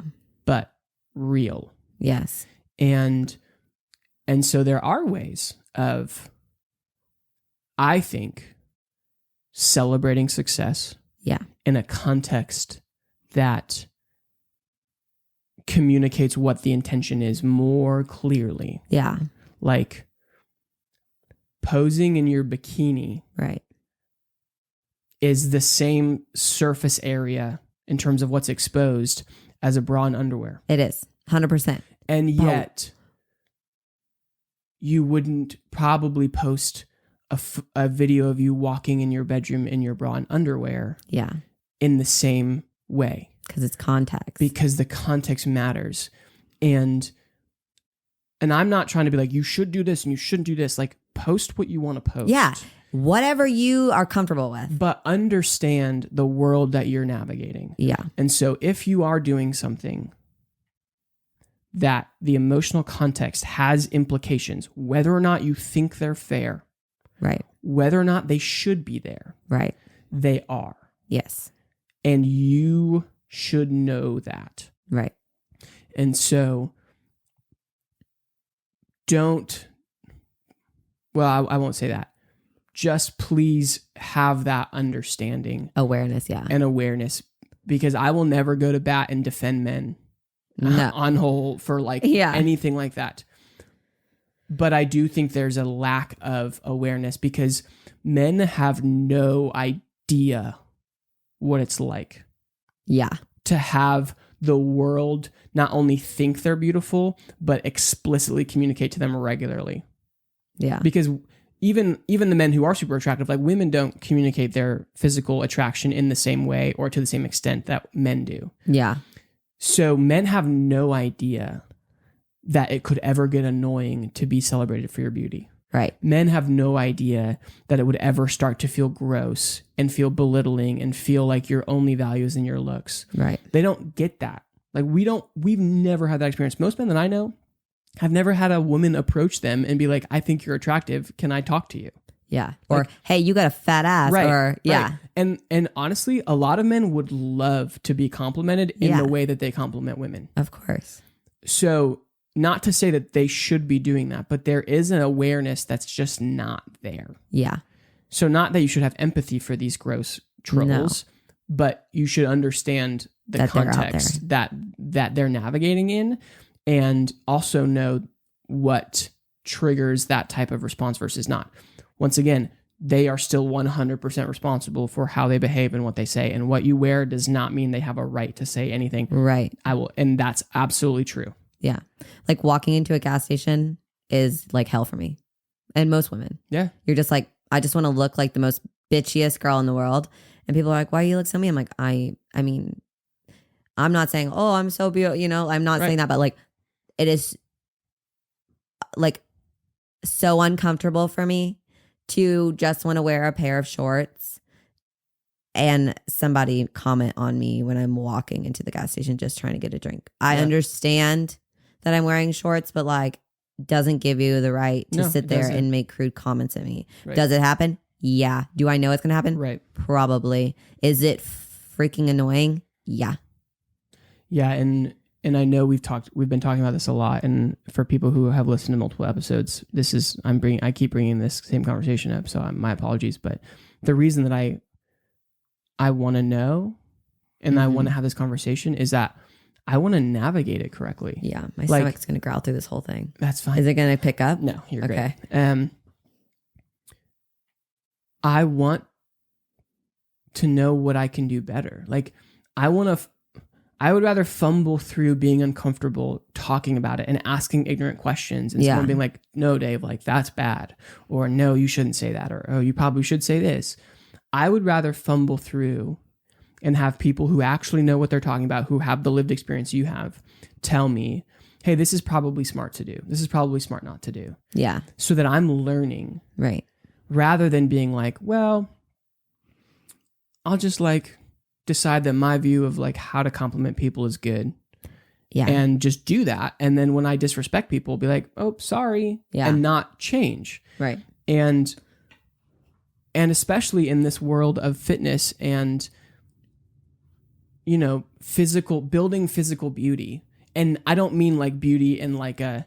But real. Yes. And so there are ways of, I think, celebrating success in a context that communicates what the intention is more clearly. Yeah. Like posing in your bikini, right, is the same surface area in terms of what's exposed as a bra and underwear. It is 100%. And yet you wouldn't probably post a video of you walking in your bedroom in your bra and underwear in the same way. Because it's context. Because the context matters. And I'm not trying to be like, you should do this and you shouldn't do this. Like, post what you want to post. Yeah. Whatever you are comfortable with. But understand the world that you're navigating. Yeah. And so if you are doing something that the emotional context has implications, whether or not you think they're fair, right, whether or not they should be there, right, they are. Yes. And you should know that. Right. And so I won't say that. Just please have that understanding. Awareness, yeah. And awareness. Because I will never go to bat and defend men on whole for anything like that. But I do think there's a lack of awareness because men have no idea what it's like. Yeah. To have the world not only think they're beautiful, but explicitly communicate to them regularly. Yeah. Because even the men who are super attractive, like women don't communicate their physical attraction in the same way or to the same extent that men do. Yeah. So men have no idea that it could ever get annoying to be celebrated for your beauty. Right. Men have no idea that it would ever start to feel gross and feel belittling and feel like your only value is in your looks. Right. They don't get that. Like we've never had that experience. Most men that I know have never had a woman approach them and be like, I think you're attractive. Can I talk to you? Yeah. Or, hey, you got a fat ass. Right. Or, yeah. Right. And honestly, a lot of men would love to be complimented in the way that they compliment women. Of course. So not to say that they should be doing that, but there is an awareness that's just not there. Yeah. So not that you should have empathy for these gross trolls, but you should understand the context that they're navigating in and also know what triggers that type of response versus not. Once again, they are still 100% responsible for how they behave and what they say. And what you wear does not mean they have a right to say anything. Right. And that's absolutely true. Yeah. Like walking into a gas station is like hell for me. And most women. Yeah. You're just like, I just want to look like the most bitchiest girl in the world. And people are like, why do you look so mean? I'm like, I mean, I'm not saying, oh, I'm so beautiful. I'm not saying that, but like, it is like so uncomfortable for me to just want to wear a pair of shorts and somebody comment on me when I'm walking into the gas station just trying to get a drink. I understand that I'm wearing shorts, but like doesn't give you the right to sit there and make crude comments at me. Right. Does it happen? Yeah. Do I know it's going to happen? Right. Probably. Is it freaking annoying? Yeah. Yeah. And I know we've been talking about this a lot. And for people who have listened to multiple episodes, I keep bringing this same conversation up. So my apologies. But the reason that I want to know and I want to have this conversation is that I want to navigate it correctly. Yeah. My stomach's going to growl through this whole thing. That's fine. Is it going to pick up? No, you're okay. Great. I want to know what I can do better. Like I would rather fumble through being uncomfortable talking about it and asking ignorant questions and someone being like, no, Dave, like that's bad. Or no, you shouldn't say that. Or, oh, you probably should say this. I would rather fumble through and have people who actually know what they're talking about, who have the lived experience you have, tell me, hey, this is probably smart to do. This is probably smart not to do. Yeah. So that I'm learning. Right. Rather than being like, well, I'll just like decide that my view of like how to compliment people is good. Yeah. And just do that. And then when I disrespect people, be like, oh, sorry. Yeah. And not change. Right. And especially in this world of fitness and, you know, building physical beauty. And I don't mean like beauty in like a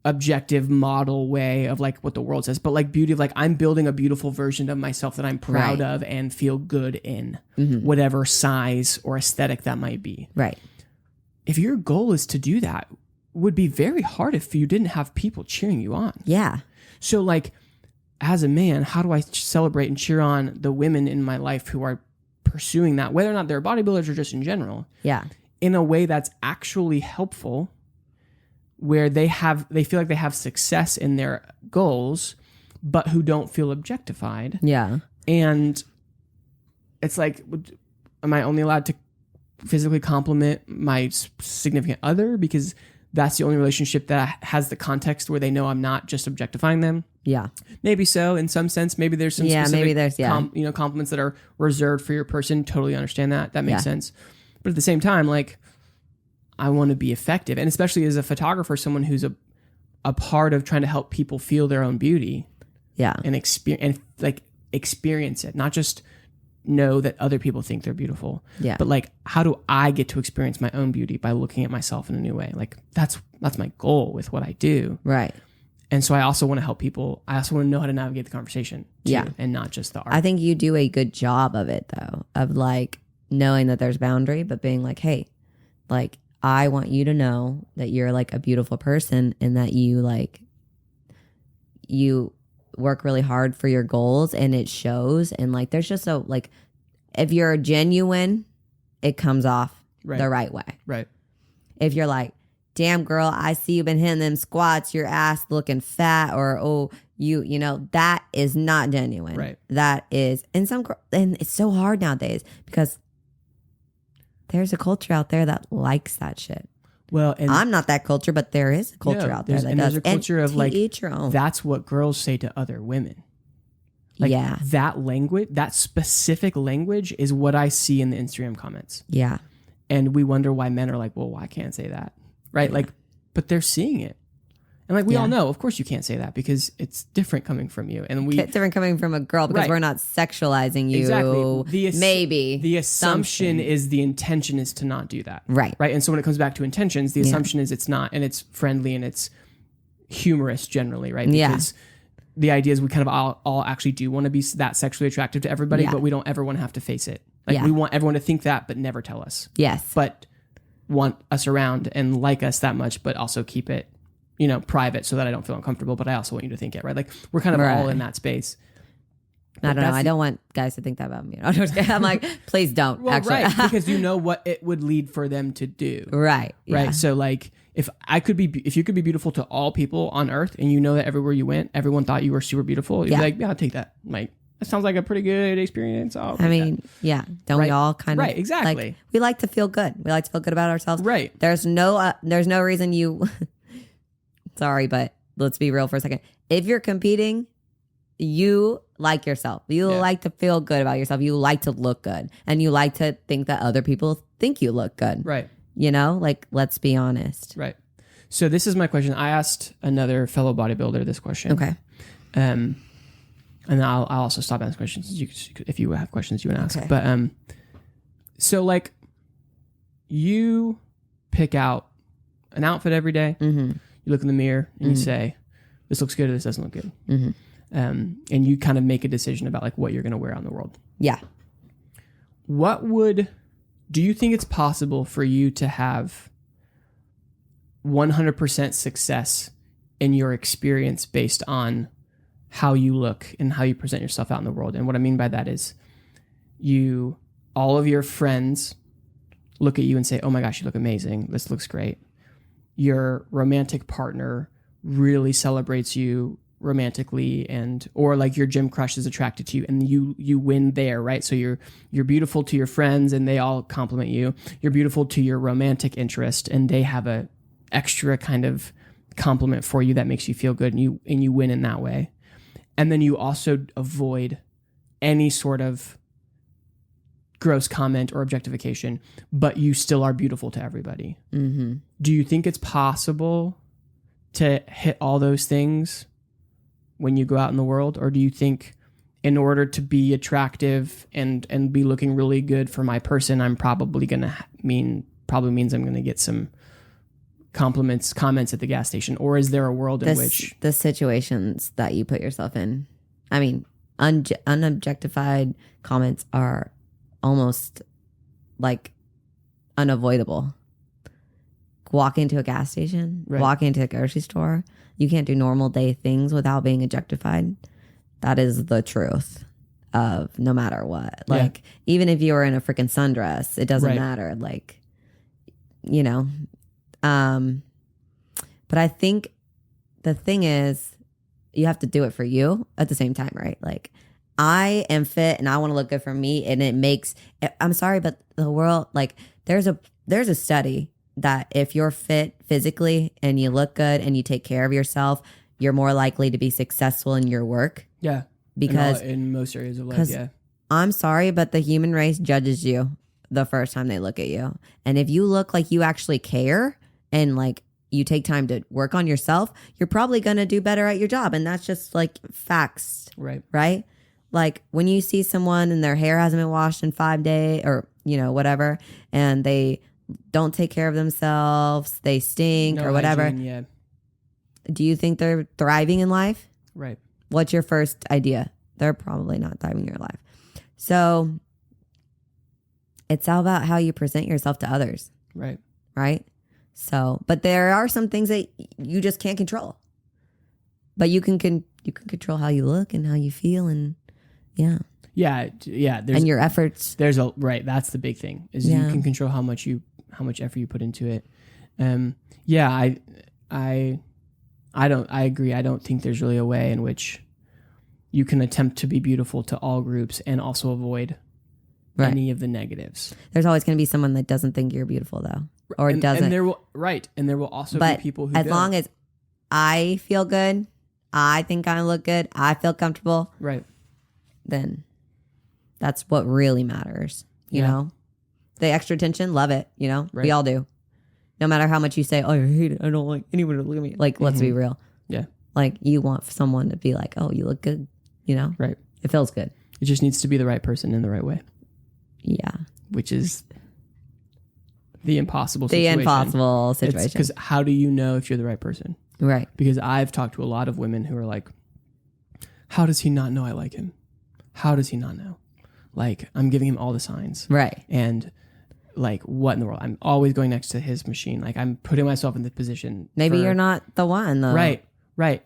objective model way of like what the world says, but like beauty of like I'm building a beautiful version of myself that I'm proud of and feel good in, whatever size or aesthetic that might be. Right. If your goal is to do that, it would be very hard if you didn't have people cheering you on. Yeah. So like as a man, how do I celebrate and cheer on the women in my life who are pursuing that, whether or not they're bodybuilders or just in general? Yeah. In a way that's actually helpful, where they feel like they have success in their goals, but who don't feel objectified. Yeah. And it's like, am I only allowed to physically compliment my significant other because that's the only relationship that has the context where they know I'm not just objectifying them? Yeah. Maybe so in some sense. Maybe there's some specific maybe there's, compliments that are reserved for your person. Totally understand that. That makes sense. But at the same time, like, I want to be effective. And especially as a photographer, someone who's a part of trying to help people feel their own beauty. Yeah. And experience it. Not just know that other people think they're beautiful. Yeah. But like, how do I get to experience my own beauty by looking at myself in a new way? Like that's my goal with what I do. Right. And so I also want to help people. I also want to know how to navigate the conversation too, and not just the art. I think you do a good job of it though, of like knowing that there's boundary, but being like, hey, like, I want you to know that you're like a beautiful person and that you work really hard for your goals and it shows. And like, there's just like, if you're genuine, it comes off the right way. Right. If you're like, damn girl, I see you been hitting them squats, your ass looking fat, or, oh, you know, that is not genuine. Right. That is, and it's so hard nowadays because there's a culture out there that likes that shit. Well, and I'm not that culture, but there is a culture out there that does. There's a culture of like, each your own. That's what girls say to other women. Like that language, that specific language is what I see in the Instagram comments. Yeah. And we wonder why men are like, well, why can't I say that? Right. Yeah. Like, but they're seeing it. And like, we all know, of course you can't say that because it's different coming from you. And it's different coming from a girl because we're not sexualizing you. Exactly. Maybe. The assumption is the intention is to not do that. Right. Right. And so when it comes back to intentions, the assumption is it's not, and it's friendly and it's humorous generally. Right. Because the idea is we kind of all actually do want to be that sexually attractive to everybody, but we don't ever want to have to face it. Like we want everyone to think that, but never tell us. Yes. But want us around and like us that much, but also keep it, you know, private so that I don't feel uncomfortable, but I also want you to think it, right? Like we're kind of all in that space. I don't know. I don't want guys to think that about me. I'm like, please don't. Well, actually. Right, because you know what it would lead for them to do. Right. Right. So like if you could be beautiful to all people on earth and you know that everywhere you went, everyone thought you were super beautiful, you'd be like, yeah, I'll take that. Like, that sounds like a pretty good experience. Don't we all kind of right? Exactly. Like, we like to feel good. We like to feel good about ourselves. Right. There's no reason you. Sorry, but let's be real for a second. If you're competing, you like yourself. You like to feel good about yourself. You like to look good, and you like to think that other people think you look good. Right. You know, like let's be honest. Right. So this is my question. I asked another fellow bodybuilder this question. Okay. And I'll also stop asking questions if you have questions you want to ask. Okay. But so like you pick out an outfit every day. Mm-hmm. You look in the mirror and you say, "This looks good or this doesn't look good." Mm-hmm. And you kind of make a decision about like what you're going to wear out in the world. Yeah. Do you think it's possible for you to have 100% success in your experience based on how you look and how you present yourself out in the world. And what I mean by that is all of your friends look at you and say, oh my gosh, you look amazing. This looks great. Your romantic partner really celebrates you romantically, or like your gym crush is attracted to you, and you win there, right? So you're beautiful to your friends and they all compliment you. You're beautiful to your romantic interest and they have a extra kind of compliment for you that makes you feel good, and you win in that way. And then you also avoid any sort of gross comment or objectification, but you still are beautiful to everybody. Mm-hmm. Do you think it's possible to hit all those things when you go out in the world? Or do you think in order to be attractive and be looking really good for my person, I'm probably going to probably means I'm going to get some comments at the gas station? Or is there a world in which the situations that you put yourself in, I mean, unobjectified comments are almost like unavoidable. Walk into a gas station, right. Walk into a grocery store. You can't do normal day things without being objectified. That is the truth of no matter what. Like, even if you were in a freaking sundress, it doesn't matter. Like, you know. But I think the thing is, you have to do it for you at the same time, right? Like, I am fit and I want to look good for me, and it makes, I'm sorry, but the world, like, there's a study that if you're fit physically and you look good and you take care of yourself, you're more likely to be successful in your work. Yeah. Because in most areas of life, yeah. I'm sorry, but the human race judges you the first time they look at you. And if you look like you actually care and like you take time to work on yourself, you're probably going to do better at your job. And that's just like facts. Right. Right. Like when you see someone and their hair hasn't been washed in 5 days or, you know, whatever, and they don't take care of themselves, they stink or whatever. Hygiene, yeah. Do you think they're thriving in life? Right. What's your first idea? They're probably not thriving in your life. So it's all about how you present yourself to others. Right. Right. So, but there are some things that you just can't control. But you can control how you look and how you feel, and yeah. Yeah. And your efforts. That's the big thing is you can control how much effort you put into it. I agree. I don't think there's really a way in which you can attempt to be beautiful to all groups and also avoid any of the negatives. There's always going to be someone that doesn't think you're beautiful, though, or doesn't. And there will also be people who as long as I feel good, I think I look good, I feel comfortable, right? Then that's what really matters. You know, the extra attention, love it. You know, we all do. No matter how much you say, oh, I hate it, I don't like anyone to look at me. Like, let's be real. Yeah. Like, you want someone to be like, oh, you look good. You know? Right. It feels good. It just needs to be the right person in the right way. Yeah. Which is the impossible situation. Because how do you know if you're the right person? Right. Because I've talked to a lot of women who are like, how does he not know I like him? How does he not know? Like, I'm giving him all the signs. Right. And like, what in the world? I'm always going next to his machine. Like, I'm putting myself in the position. Maybe you're not the one, though. Right.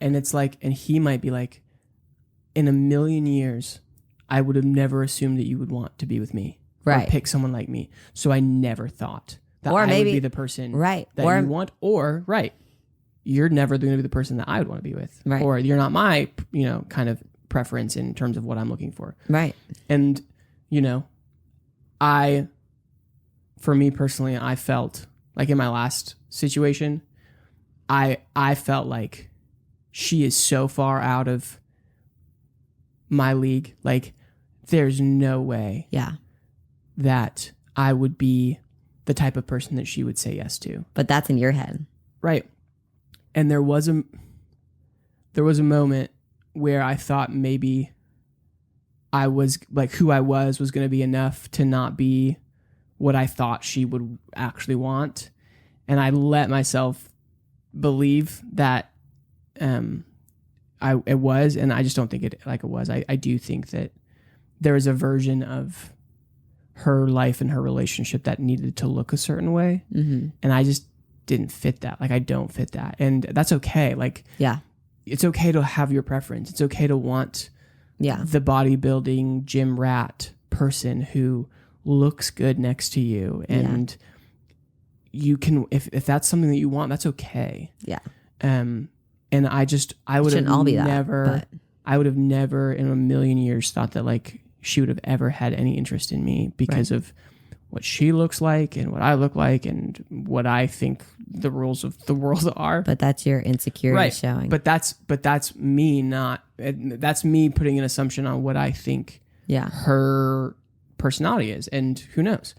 And it's like, and he might be like, in a million years, I would have never assumed that you would want to be with me. Right. Or pick someone like me. So I never thought that I would be the person that you want. Or, you're never going to be the person that I would want to be with. Right. Or you're not my, kind of preference in terms of what I'm looking for. Right. And, for me personally, I felt like in my last situation, I felt like she is so far out of my league. Like, there's no way that I would be the type of person that she would say yes to. But that's in your head. Right. And there was a moment where I thought maybe I was like, who I was going to be enough to not be what I thought she would actually want. And I let myself believe that it was, and I just don't think it was. I do think that there is a version of her life and her relationship that needed to look a certain way. Mm-hmm. And I just didn't fit that. Like, I don't fit that. And that's okay. Like, it's okay to have your preference. It's okay to want the bodybuilding gym rat person who looks good next to you. And you can, if that's something that you want, that's okay. Yeah. And I would have never, I would have never in a million years thought that like she would have ever had any interest in me because of what she looks like and what I look like and what I think the rules of the world are. But that's your insecurity showing. But that's me that's me putting an assumption on what I think her personality is, and who knows.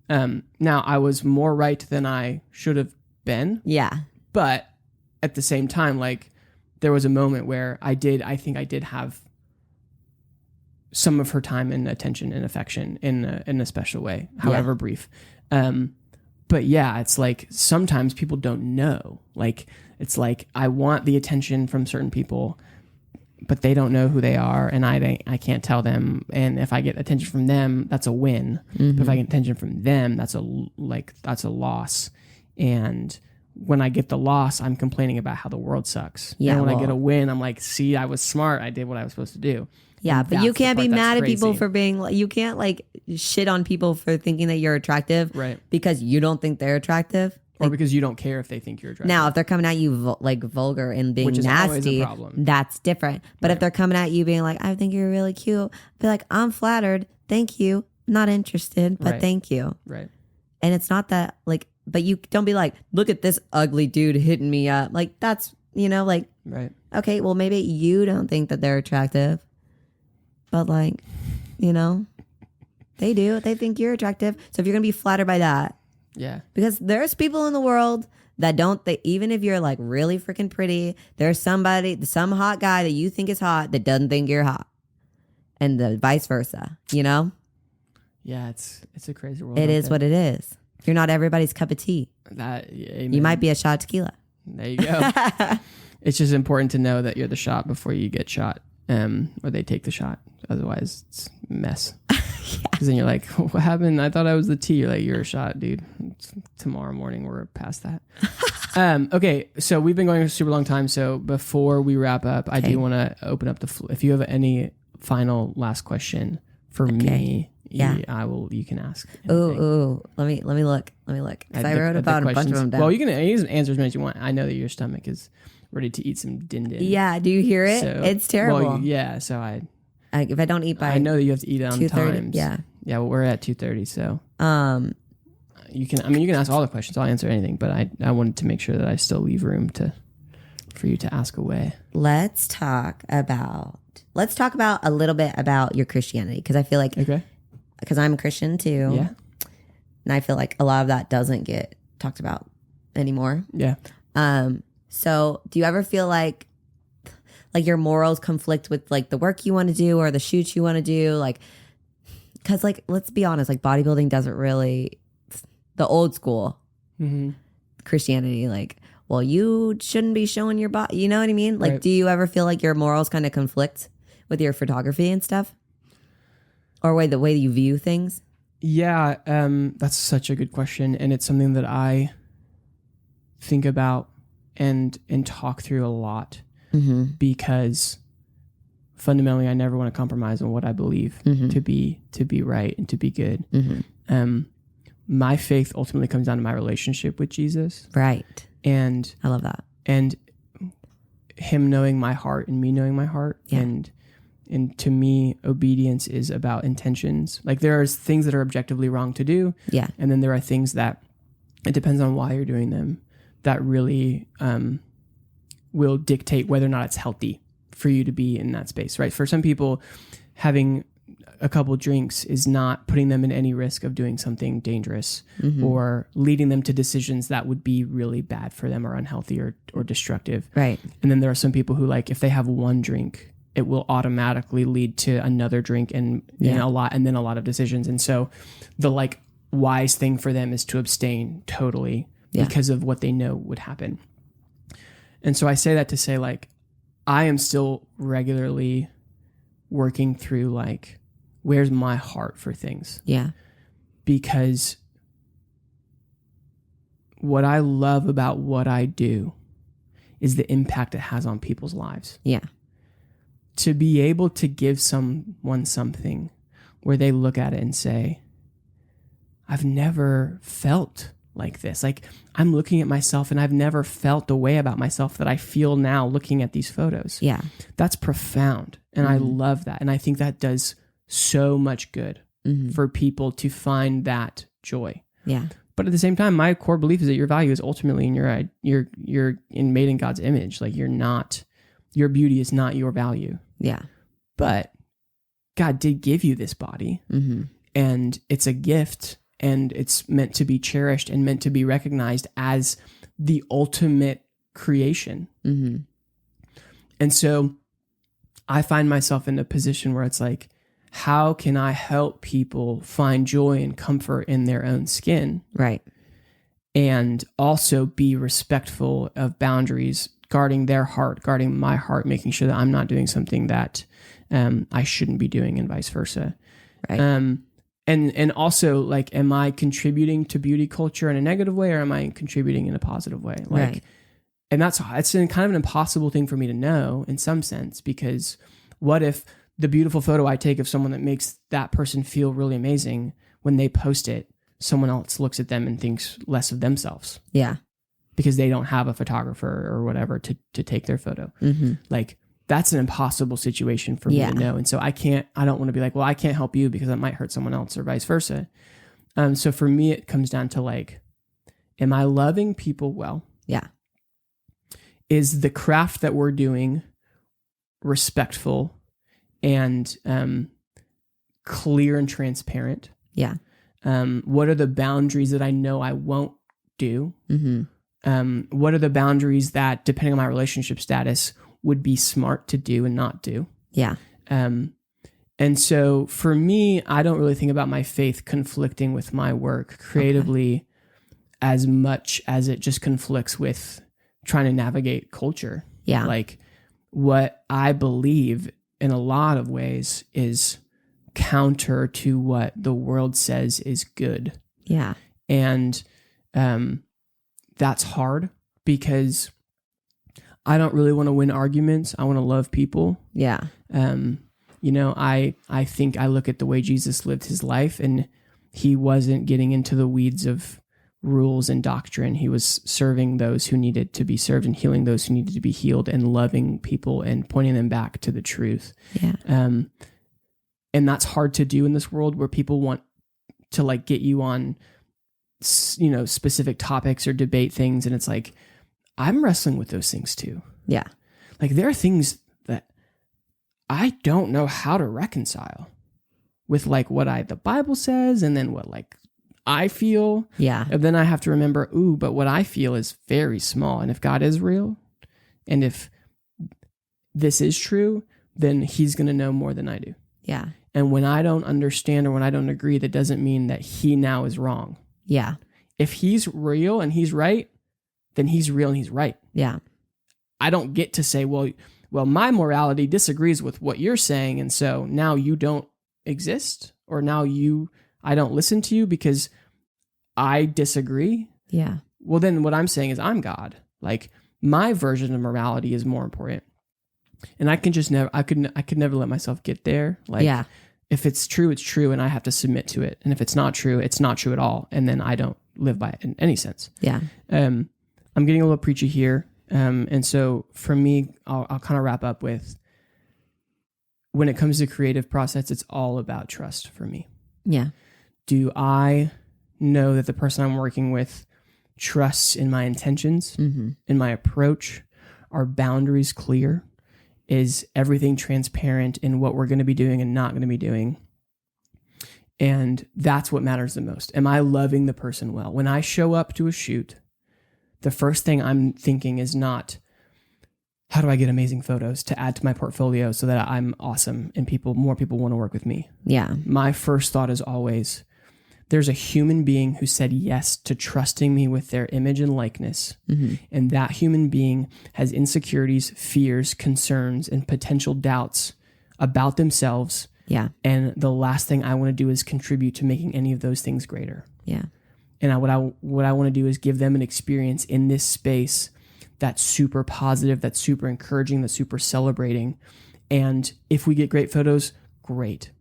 Now I was more right than I should have been. Yeah. But at the same time, like there was a moment where I think I did have some of her time and attention and affection in a special way, however brief. But yeah, it's like sometimes people don't know. Like it's like I want the attention from certain people, but they don't know who they are, and I can't tell them. And if I get attention from them, that's a win. Mm-hmm. But if I get attention from them, that's a loss. And when I get the loss, I'm complaining about how the world sucks. Yeah, and when I get a win, I'm like, see, I was smart. I did what I was supposed to do. Yeah, but you can't be mad at people for being, you can't like shit on people for thinking that you're attractive, right? Because you don't think they're attractive, or because you don't care if they think you're attractive. Now, if they're coming at you like vulgar and being nasty, that's different. But if they're coming at you being like, I think you're really cute, be like, I'm flattered, thank you, not interested, but thank you, right? And it's not that like, but you don't be like, look at this ugly dude hitting me up, like that's like, right? Okay, well maybe you don't think that they're attractive. But like, they do. They think you're attractive. So if you're going to be flattered by that. Yeah. Because there's people in the world that don't, even if you're like really freaking pretty, there's some hot guy that you think is hot that doesn't think you're hot. And the vice versa, Yeah, it's a crazy world. It is what it is. You're not everybody's cup of tea. Amen. You might be a shot of tequila. There you go. It's just important to know that you're the shot before you get shot. Or they take the shot. Otherwise, it's a mess. Because then you're like, what happened? I thought I was the tea. You're like, you're a shot, dude. Tomorrow morning, we're past that. Okay, so we've been going a super long time. So before we wrap up, I do want to open up if you have any final last question for me, you can ask. Ooh. Let me look. Because I wrote about a bunch of them down. Well, you can answer as many as you want. I know that your stomach is ready to eat some din. Yeah, do you hear it? So, it's terrible. Well, yeah, so if I don't eat by, I know that you have to eat it on times. Yeah. Well, we're at 2:30, so you can ask all the questions. I'll answer anything, but I wanted to make sure that I still leave room for you to ask away. Let's talk about a little bit about your Christianity, because I feel like because I'm a Christian too. Yeah. And I feel like a lot of that doesn't get talked about anymore. Yeah. So do you ever feel like your morals conflict with like the work you want to do or the shoots you want to do? Like, cause like, let's be honest, like bodybuilding doesn't really, the old school Christianity, like, well, you shouldn't be showing your body. You know what I mean? Like, do you ever feel like your morals kind of conflict with your photography and stuff? Or the way that you view things? Yeah. That's such a good question. And it's something that I think about and talk through a lot, because fundamentally I never want to compromise on what I believe to be right and to be good. My faith ultimately comes down to my relationship with Jesus. Right. And I love that. And him knowing my heart and me knowing my heart. Yeah. And to me, obedience is about intentions. Like there are things that are objectively wrong to do. Yeah. And then there are things that it depends on why you're doing them, that really will dictate whether or not it's healthy for you to be in that space, right? For some people, having a couple drinks is not putting them in any risk of doing something dangerous or leading them to decisions that would be really bad for them or unhealthy or destructive. Right. And then there are some people who, like, if they have one drink, it will automatically lead to another drink and a lot of decisions. And so the like wise thing for them is to abstain totally because of what they know would happen. And so I say that to say, like, I am still regularly working through, like, where's my heart for things? Yeah. Because what I love about what I do is the impact it has on people's lives. Yeah. To be able to give someone something where they look at it and say, I've never felt like this. Like, I'm looking at myself and I've never felt the way about myself that I feel now looking at these photos. Yeah. That's profound. And I love that. And I think that does so much good for people to find that joy. Yeah. But at the same time, my core belief is that your value is ultimately you're made in God's image. Like, your beauty is not your value. Yeah. But God did give you this body, and it's a gift, and it's meant to be cherished and meant to be recognized as the ultimate creation. And so I find myself in a position where it's like, how can I help people find joy and comfort in their own skin? Right. And also be respectful of boundaries, guarding their heart, guarding my heart, making sure that I'm not doing something that I shouldn't be doing, and vice versa. Right. And also, like, am I contributing to beauty culture in a negative way, or am I contributing in a positive way? Like, right. And it's kind of an impossible thing for me to know in some sense, because what if the beautiful photo I take of someone that makes that person feel really amazing, when they post it, someone else looks at them and thinks less of themselves? Yeah. Because they don't have a photographer or whatever to take their photo. Like, that's an impossible situation for me to know. And so I don't want to be like, well, I can't help you because that might hurt someone else, or vice versa. So for me, it comes down to, like, am I loving people well? Yeah. Is the craft that we're doing respectful and clear and transparent? Yeah. What are the boundaries that I know I won't do? What are the boundaries that, depending on my relationship status, would be smart to do and not do? Yeah. And so for me, I don't really think about my faith conflicting with my work creatively as much as it just conflicts with trying to navigate culture. Yeah. Like, what I believe in a lot of ways is counter to what the world says is good. Yeah. And that's hard, because I don't really want to win arguments. I want to love people. Yeah. I think I look at the way Jesus lived his life, and he wasn't getting into the weeds of rules and doctrine. He was serving those who needed to be served and healing those who needed to be healed, and loving people and pointing them back to the truth. Yeah. And that's hard to do in this world where people want to, like, get you on, specific topics or debate things. And it's like, I'm wrestling with those things too. Yeah. Like, there are things that I don't know how to reconcile with, like, what the Bible says, and then what, like, I feel. Yeah. And then I have to remember, but what I feel is very small. And if God is real, and if this is true, then he's going to know more than I do. Yeah. And when I don't understand, or when I don't agree, that doesn't mean that he now is wrong. Yeah. If he's real and he's right, then he's real and he's right. Yeah. I don't get to say, well, my morality disagrees with what you're saying, and so now you don't exist, or now I don't listen to you because I disagree. Yeah. Well, then what I'm saying is I'm God. Like, my version of morality is more important. And I can just I could never let myself get there. Like, if it's true, it's true, and I have to submit to it. And if it's not true, it's not true at all. And then I don't live by it in any sense. Yeah. I'm getting a little preachy here. And so for me, I'll kind of wrap up with, when it comes to creative process, it's all about trust for me. Yeah. Do I know that the person I'm working with trusts in my intentions, in my approach? Are boundaries clear? Is everything transparent in what we're going to be doing and not going to be doing? And that's what matters the most. Am I loving the person well? When I show up to a shoot, the first thing I'm thinking is not, how do I get amazing photos to add to my portfolio so that I'm awesome and more people want to work with me? Yeah. My first thought is always, there's a human being who said yes to trusting me with their image and likeness. And that human being has insecurities, fears, concerns, and potential doubts about themselves. Yeah. And the last thing I want to do is contribute to making any of those things greater. Yeah. And what I want to do is give them an experience in this space that's super positive, that's super encouraging, that's super celebrating. And if we get great photos, great.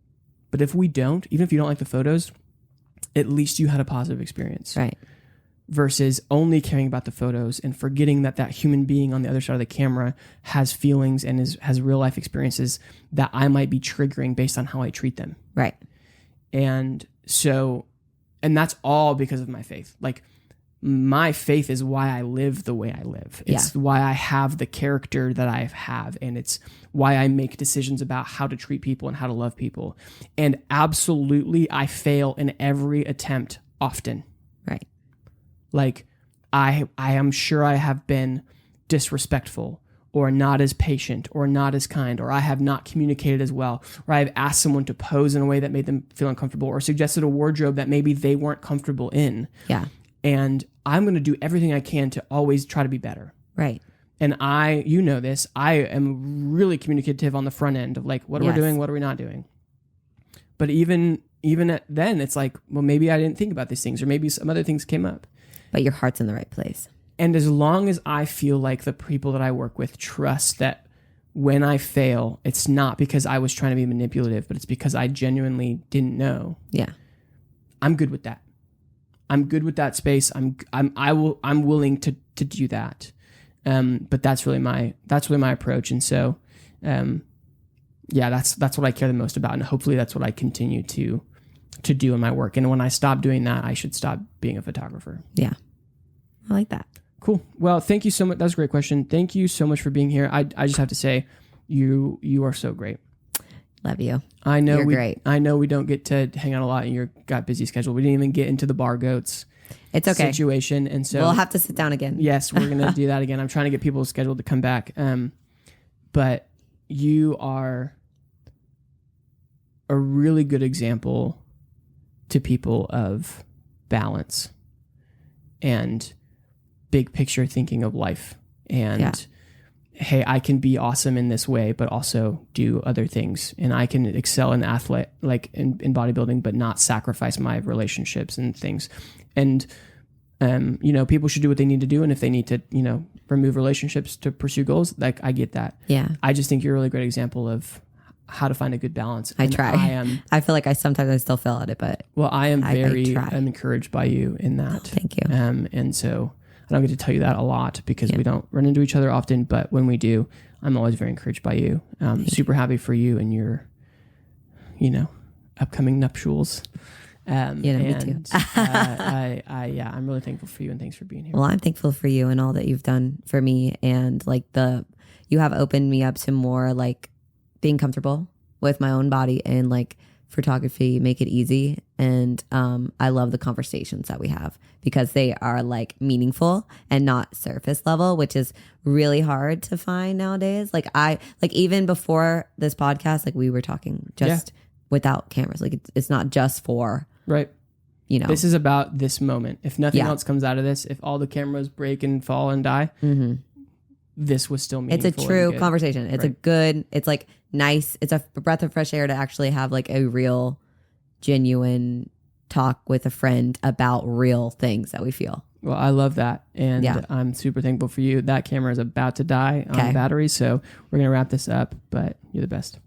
But if we don't, even if you don't like the photos, at least you had a positive experience. Right. Versus only caring about the photos and forgetting that human being on the other side of the camera has feelings and has real life experiences that I might be triggering based on how I treat them. Right. And so, and that's all because of my faith. Like, my faith is why I live the way I live. It's why I have the character that I have. And it's why I make decisions about how to treat people and how to love people. And absolutely, I fail in every attempt often. Right. Like, I am sure I have been disrespectful or not as patient or not as kind, or I have not communicated as well, or I've asked someone to pose in a way that made them feel uncomfortable, or suggested a wardrobe that maybe they weren't comfortable in. Yeah. And I'm going to do everything I can to always try to be better. Right. And you know this, I am really communicative on the front end of like, what are we doing? What are we not doing? But even then, it's like, well, maybe I didn't think about these things, or maybe some other things came up. But your heart's in the right place. And as long as I feel like the people that I work with trust that when I fail, it's not because I was trying to be manipulative, but it's because I genuinely didn't know. Yeah. I'm good with that. I'm good with that space. I'm willing to do that. But that's really my approach. And so, that's what I care the most about. And hopefully that's what I continue to do in my work. And when I stop doing that, I should stop being a photographer. Yeah. I like that. Cool. Well, thank you so much. That was a great question. Thank you so much for being here. I just have to say, you are so great. Love you. You're great. I know we don't get to hang out a lot and you've got busy schedule. We didn't even get into the bar goats. It's okay. Situation. And so we'll have to sit down again. Yes, we're going to do that again. I'm trying to get people scheduled to come back. But you are a really good example to people of balance and big picture thinking of life. And hey, I can be awesome in this way, but also do other things. And I can excel in athlete, like in bodybuilding, but not sacrifice my relationships and things. And, people should do what they need to do. And if they need to, remove relationships to pursue goals, like I get that. Yeah. I just think you're a really great example of how to find a good balance. I try. I feel like I still fail at it, but I am I'm encouraged by you in that. Thank you. And so I don't get to tell you that a lot because we don't run into each other often, but when we do, I'm always very encouraged by you. Super happy for you and your, upcoming nuptials. Me too. I'm really thankful for you and thanks for being here. Well, I'm thankful for you and all that you've done for me, and you have opened me up to more like being comfortable with my own body, and like photography make it easy. And I love the conversations that we have because they are like meaningful and not surface level, which is really hard to find nowadays. Like even before this podcast, like we were talking just without cameras. Like it's not just for right. This is about this moment. If nothing else comes out of this, if all the cameras break and fall and die, this was still meaningful. It's a true conversation. It's it's like nice. It's a breath of fresh air to actually have like a real, genuine talk with a friend about real things that we feel. Well, I love that. And I'm super thankful for you. That camera is about to die on battery. So we're going to wrap this up, but you're the best.